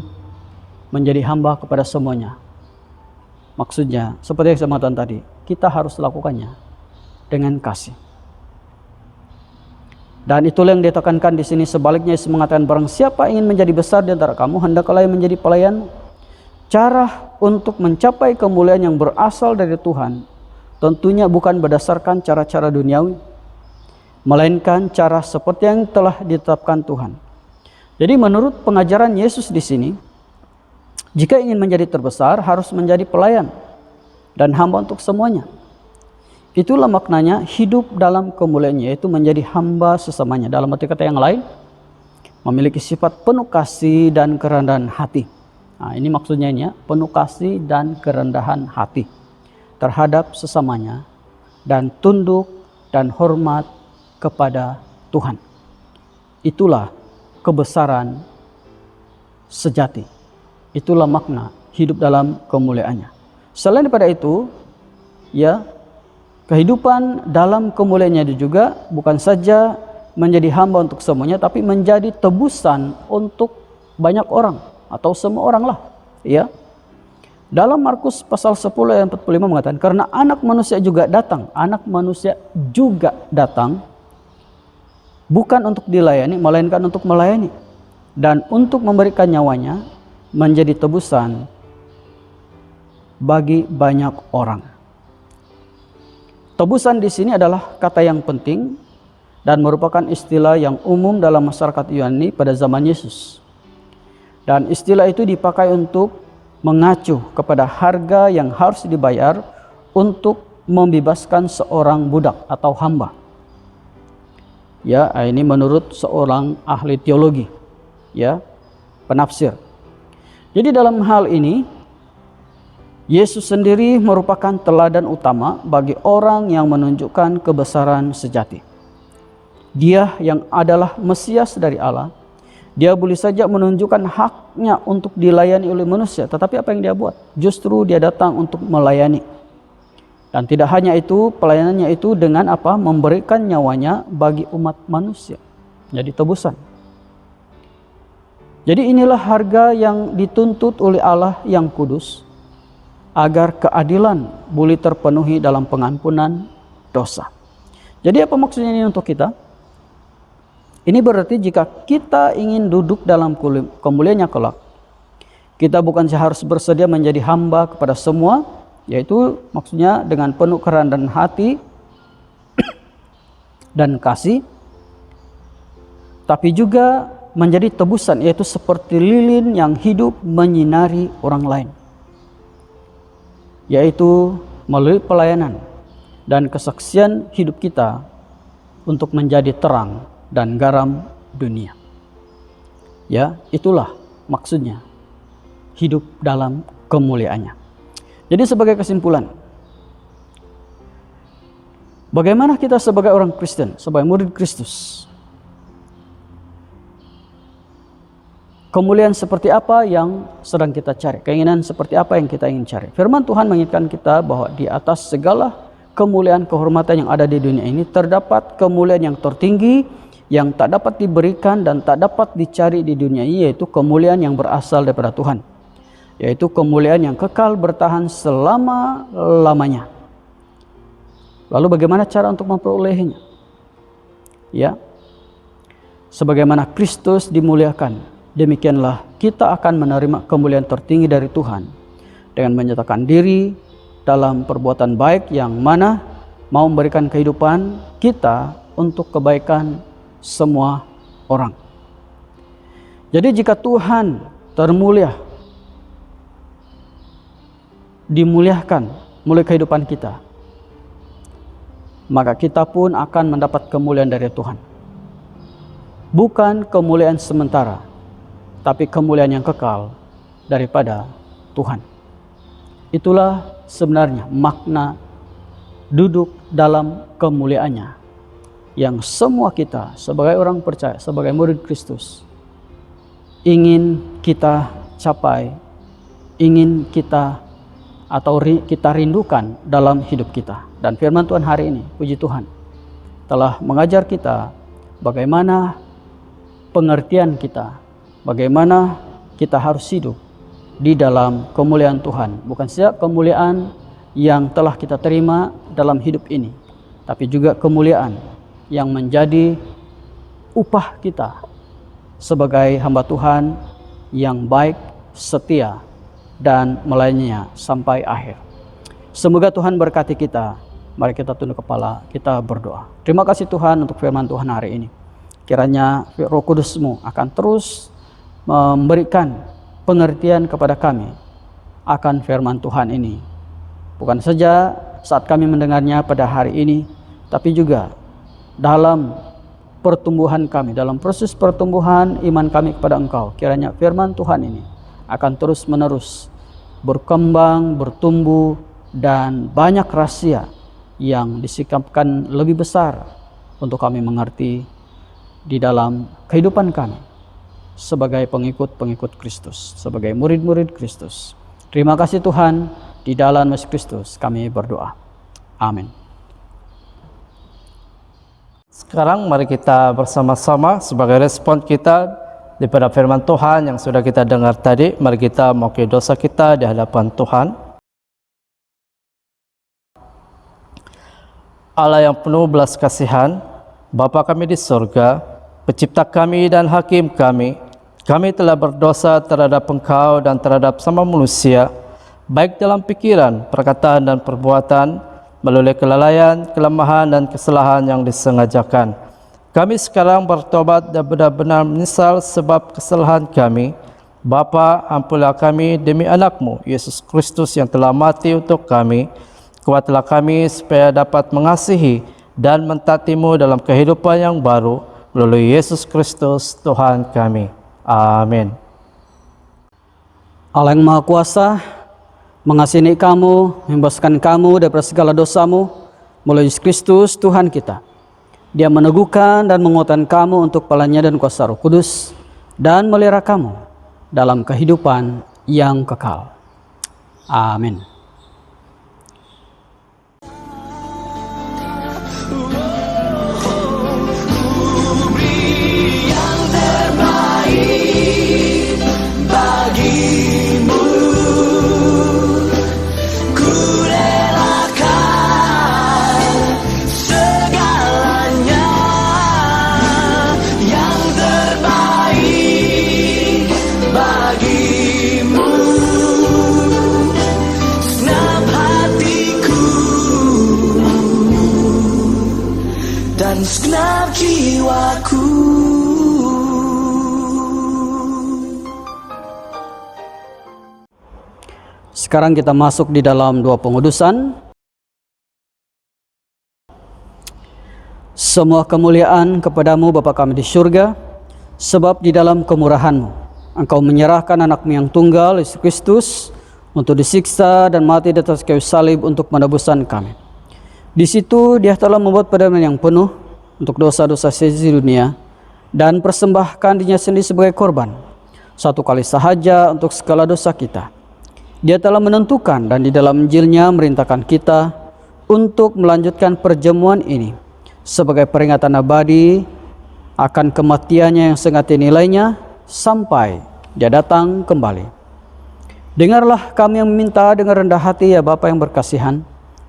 menjadi hamba kepada semuanya. Maksudnya, seperti yang saya katakan tadi, kita harus lakukannya dengan kasih. Dan itulah yang ditekankan di sini. Sebaliknya Yesus mengatakan, barang siapa ingin menjadi besar di antara kamu, hendaklah ia menjadi pelayan. Cara untuk mencapai kemuliaan yang berasal dari Tuhan tentunya bukan berdasarkan cara-cara duniawi, melainkan cara seperti yang telah ditetapkan Tuhan. Jadi menurut pengajaran Yesus di sini, jika ingin menjadi terbesar harus menjadi pelayan dan hamba untuk semuanya. Itulah maknanya hidup dalam kemuliaannya, yaitu menjadi hamba sesamanya. Dalam arti kata yang lain, memiliki sifat penuh kasih dan kerendahan hati. Nah, ini maksudnya ini ya, penuh kasih dan kerendahan hati terhadap sesamanya, dan tunduk dan hormat kepada Tuhan. Itulah kebesaran sejati. Itulah makna hidup dalam kemuliaannya. Selain daripada itu, ya, kehidupan dalam kemuliaannya juga bukan saja menjadi hamba untuk semuanya, tapi menjadi tebusan untuk banyak orang atau semua orang lah. Ya. Dalam Markus pasal 10 ayat 45 mengatakan, karena anak manusia juga datang bukan untuk dilayani, melainkan untuk melayani dan untuk memberikan nyawanya menjadi tebusan bagi banyak orang. Tebusan di sini adalah kata yang penting dan merupakan istilah yang umum dalam masyarakat Yunani pada zaman Yesus. Dan istilah itu dipakai untuk mengacu kepada harga yang harus dibayar untuk membebaskan seorang budak atau hamba. Ya, ini menurut seorang ahli teologi, ya, penafsir. Jadi dalam hal ini Yesus sendiri merupakan teladan utama bagi orang yang menunjukkan kebesaran sejati. Dia yang adalah Mesias dari Allah, dia boleh saja menunjukkan haknya untuk dilayani oleh manusia. Tetapi apa yang dia buat? Justru dia datang untuk melayani. Dan tidak hanya itu, pelayanannya itu dengan apa? Memberikan nyawanya bagi umat manusia. Jadi tebusan. Jadi inilah harga yang dituntut oleh Allah yang kudus, agar keadilan boleh terpenuhi dalam pengampunan dosa. Jadi apa maksudnya ini untuk kita? Ini berarti jika kita ingin duduk dalam kemuliaannya kelak, kita bukan harus bersedia menjadi hamba kepada semua, yaitu maksudnya dengan penuh kerendahan hati dan kasih, tapi juga menjadi tebusan, yaitu seperti lilin yang hidup menyinari orang lain, yaitu melalui pelayanan dan kesaksian hidup kita untuk menjadi terang dan garam dunia. Ya, itulah maksudnya hidup dalam kemuliaannya. Jadi sebagai kesimpulan, bagaimana kita sebagai orang Kristen, sebagai murid Kristus, kemuliaan seperti apa yang sedang kita cari? Keinginan seperti apa yang kita ingin cari? Firman Tuhan mengingatkan kita bahwa di atas segala kemuliaan kehormatan yang ada di dunia ini terdapat kemuliaan yang tertinggi yang tak dapat diberikan dan tak dapat dicari di dunia ini, yaitu kemuliaan yang berasal daripada Tuhan, yaitu kemuliaan yang kekal bertahan selama-lamanya. Lalu bagaimana cara untuk memperolehnya? Ya, sebagaimana Kristus dimuliakan, demikianlah kita akan menerima kemuliaan tertinggi dari Tuhan dengan menyatakan diri dalam perbuatan baik yang mana mau memberikan kehidupan kita untuk kebaikan semua orang. Jadi jika Tuhan termulia, dimuliakan mulai kehidupan kita, maka kita pun akan mendapat kemuliaan dari Tuhan. Bukan kemuliaan sementara, tapi kemuliaan yang kekal daripada Tuhan. Itulah sebenarnya makna duduk dalam kemuliaannya, yang semua kita sebagai orang percaya, sebagai murid Kristus, ingin kita capai, ingin kita kita rindukan dalam hidup kita. Dan firman Tuhan hari ini, puji Tuhan, telah mengajar kita bagaimana pengertian kita, bagaimana kita harus hidup di dalam kemuliaan Tuhan. Bukan saja kemuliaan yang telah kita terima dalam hidup ini, tapi juga kemuliaan yang menjadi upah kita sebagai hamba Tuhan yang baik, setia, dan melayaninya sampai akhir. Semoga Tuhan berkati kita. Mari kita tunduk kepala, kita berdoa. Terima kasih Tuhan untuk firman Tuhan hari ini. Kiranya Roh Kudus-Mu akan terus memberikan pengertian kepada kami akan firman Tuhan ini. Bukan saja saat kami mendengarnya pada hari ini, tapi juga dalam pertumbuhan kami, dalam proses pertumbuhan iman kami kepada Engkau. Kiranya firman Tuhan ini akan terus menerus berkembang, bertumbuh, dan banyak rahasia yang disikapkan lebih besar untuk kami mengerti di dalam kehidupan kami sebagai pengikut-pengikut Kristus, sebagai murid-murid Kristus. Terima kasih Tuhan, di dalam Yesus Kristus kami berdoa. Amin. Sekarang mari kita bersama-sama sebagai respon kita daripada firman Tuhan yang sudah kita dengar tadi. Mari kita mengakui dosa kita di hadapan Tuhan. Allah yang penuh belas kasihan, Bapa kami di surga, pencipta kami dan hakim kami telah berdosa terhadap Engkau dan terhadap sama manusia, baik dalam pikiran, perkataan, dan perbuatan, melalui kelalaian, kelemahan, dan kesalahan yang disengajakan. Kami sekarang bertobat dan benar-benar menyesal sebab kesalahan kami. Bapa, ampunilah kami demi anak-Mu, Yesus Kristus yang telah mati untuk kami. Kuatlah kami supaya dapat mengasihi dan mentaati-Mu dalam kehidupan yang baru, melalui Yesus Kristus Tuhan kami. Amin. Allah yang Maha Kuasa mengasihi kamu, membebaskan kamu daripada segala dosamu melalui Yesus Kristus Tuhan kita. Dia meneguhkan dan menguatkan kamu untuk pelanya dan kuasa Roh Kudus, dan melihara kamu dalam kehidupan yang kekal. Amin. Segenap jiwaku. Sekarang kita masuk di dalam doa pengudusan. Semua kemuliaan kepadamu Bapa kami di surga, sebab di dalam kemurahan-Mu Engkau menyerahkan anak-Mu yang tunggal, Yesus Kristus, untuk disiksa dan mati di atas kayu salib untuk penebusan kami. Di situ Dia telah membuat perdamuan yang penuh untuk dosa-dosa seisi dunia, dan persembahkan dirinya sendiri sebagai korban satu kali sahaja untuk segala dosa kita. Dia telah menentukan dan di dalam Injilnya merintahkan kita untuk melanjutkan perjamuan ini sebagai peringatan abadi akan kematiannya yang sangat nilainya sampai Dia datang kembali. Dengarlah kami yang meminta dengan rendah hati, ya Bapa yang berkasihan,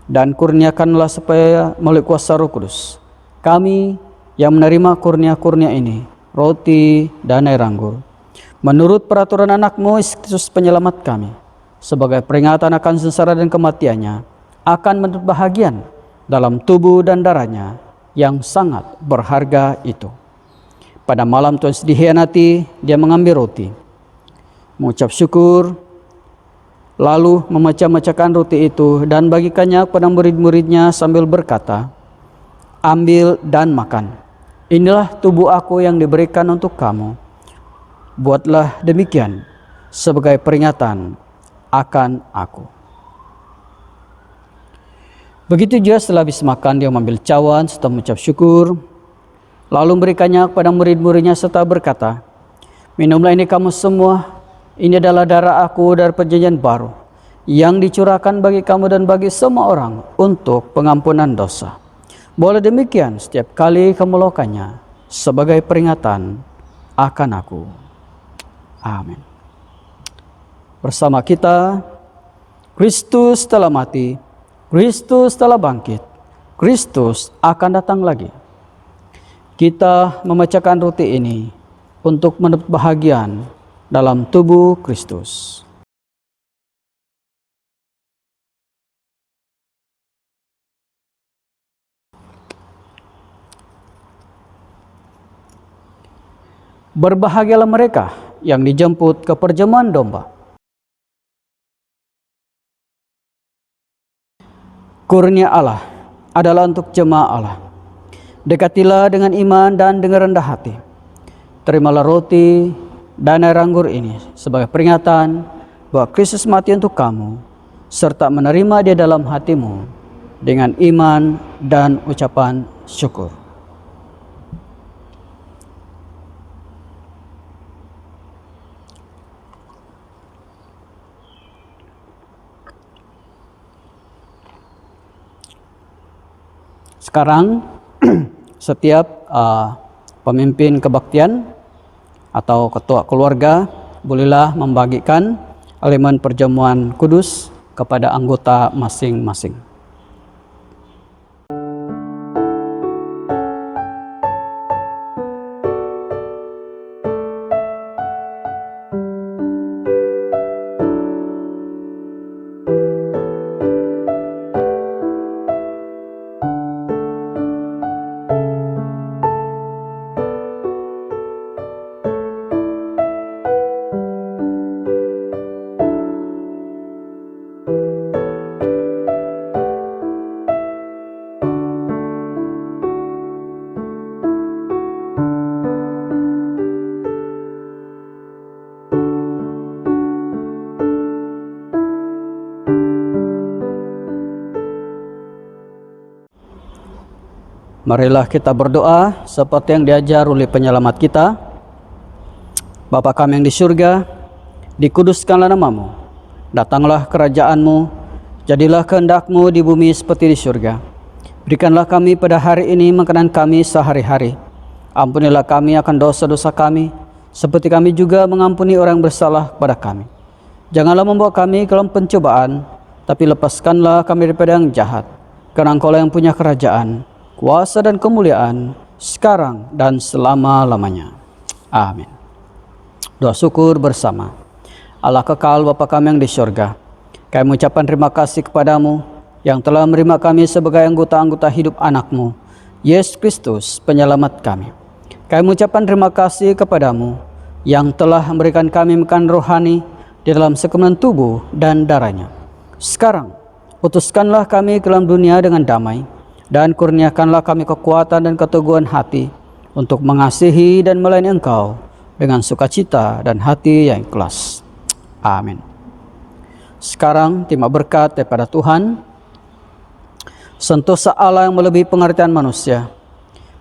dan kurniakanlah supaya melalui kuasa Roh Kudus kami yang menerima kurnia-kurnia ini, roti dan air anggur, menurut peraturan anak-Mu Yesus Kristus penyelamat kami, sebagai peringatan akan sengsara dan kematiannya, akan mendapat bahagian dalam tubuh dan darahnya yang sangat berharga itu. Pada malam Tuhan dihianati, dia mengambil roti, mengucap syukur, lalu memecah-mecahkan roti itu dan bagikannya kepada murid-muridnya sambil berkata, "Ambil dan makan. Inilah tubuh aku yang diberikan untuk kamu. Buatlah demikian sebagai peringatan akan aku." Begitu juga setelah habis makan, dia mengambil cawan serta mengucap syukur, lalu memberikannya kepada murid-muridnya serta berkata, "Minumlah ini kamu semua, ini adalah darah aku dari perjanjian baru, yang dicurahkan bagi kamu dan bagi semua orang untuk pengampunan dosa. Boleh demikian setiap kali kamu melakukannya sebagai peringatan akan aku." Amin. Bersama kita, Kristus telah mati, Kristus telah bangkit, Kristus akan datang lagi. Kita memecahkan roti ini untuk mendapat bahagian dalam tubuh Kristus. Berbahagialah mereka yang dijemput ke perjamuan domba. Kurnia Allah adalah untuk jemaah Allah. Dekatilah dengan iman dan dengan rendah hati. Terimalah roti dan air anggur ini sebagai peringatan bahwa Kristus mati untuk kamu, serta menerima dia dalam hatimu dengan iman dan ucapan syukur. Sekarang setiap pemimpin kebaktian atau ketua keluarga bolehlah membagikan elemen perjamuan kudus kepada anggota masing-masing. Marilah kita berdoa seperti yang diajar oleh penyelamat kita. Bapa kami yang di surga, dikuduskanlah namamu, datanglah kerajaanmu, jadilah kehendak-Mu di bumi seperti di surga. Berikanlah kami pada hari ini makanan kami sehari-hari. Ampunilah kami akan dosa-dosa kami, seperti kami juga mengampuni orang yang bersalah kepada kami. Janganlah membawa kami ke dalam pencobaan, tapi lepaskanlah kami daripada yang jahat. Karena Engkau yang punya kerajaan, kuasa dan kemuliaan sekarang dan selama-lamanya. Amin. Doa syukur bersama. Allah kekal Bapa kami yang di surga, kami mengucapkan terima kasih kepadamu yang telah menerima kami sebagai anggota-anggota hidup anak-Mu, Yesus Kristus penyelamat kami. Kami mengucapkan terima kasih kepadamu yang telah memberikan kami makan rohani di dalam sekalian tubuh dan darahnya. Sekarang putuskanlah kami ke dalam dunia dengan damai, dan kurniakanlah kami kekuatan dan keteguhan hati untuk mengasihi dan melayani Engkau dengan sukacita dan hati yang ikhlas. Amin. Sekarang terima berkat daripada Tuhan, sentosa Allah yang melebihi pengertian manusia,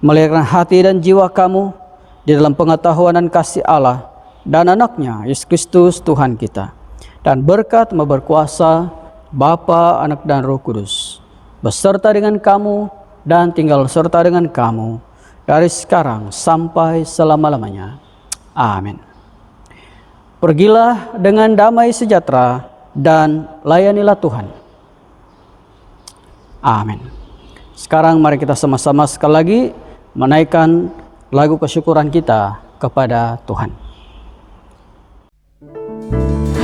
melahirkan hati dan jiwa kamu di dalam pengetahuan dan kasih Allah dan anaknya Yesus Kristus Tuhan kita. Dan berkat berkuasa Bapa, Anak dan Roh Kudus beserta dengan kamu dan tinggal serta dengan kamu dari sekarang sampai selama-lamanya. Amin. Pergilah dengan damai sejahtera dan layanilah Tuhan. Amin. Sekarang mari kita sama-sama sekali lagi menaikkan lagu kesyukuran kita kepada Tuhan.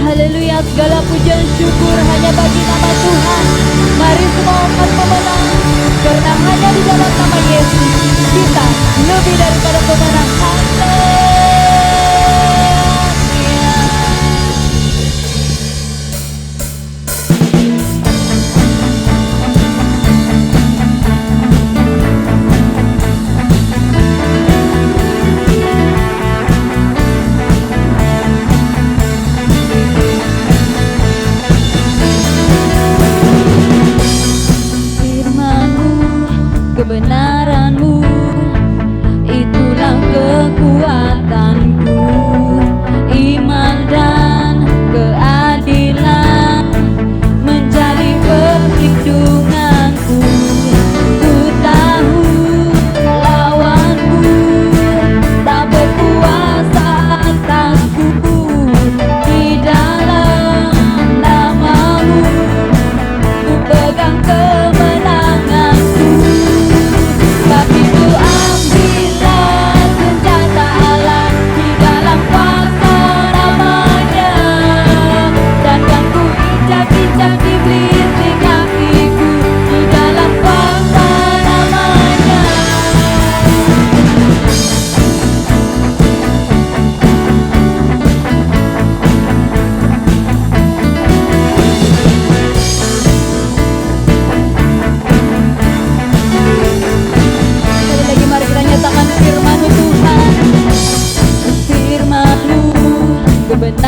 Haleluya, segala pujian syukur hanya bagi nama Tuhan. Mari semua umat pemenang, karena hanya di dalam nama Yesus kita lebih daripada pemenang. Haleluya. Kebenaran-Mu, itulah kekuatanku. Iman dan keadilan menjadi perlindunganku. Ku tahu lawanku tak berkuasa atasku. Di dalam nama-Mu ku pegang kemenanganku. Tapi ku ambillah senjata Allah di dalam kuasa namanya, dan kan ku injak-injak iblis di kakiku di dalam kuasa namanya. Sekali lagi mari kita nyatakan firman-Mu Tuhan. Firman-Mu kebenaran.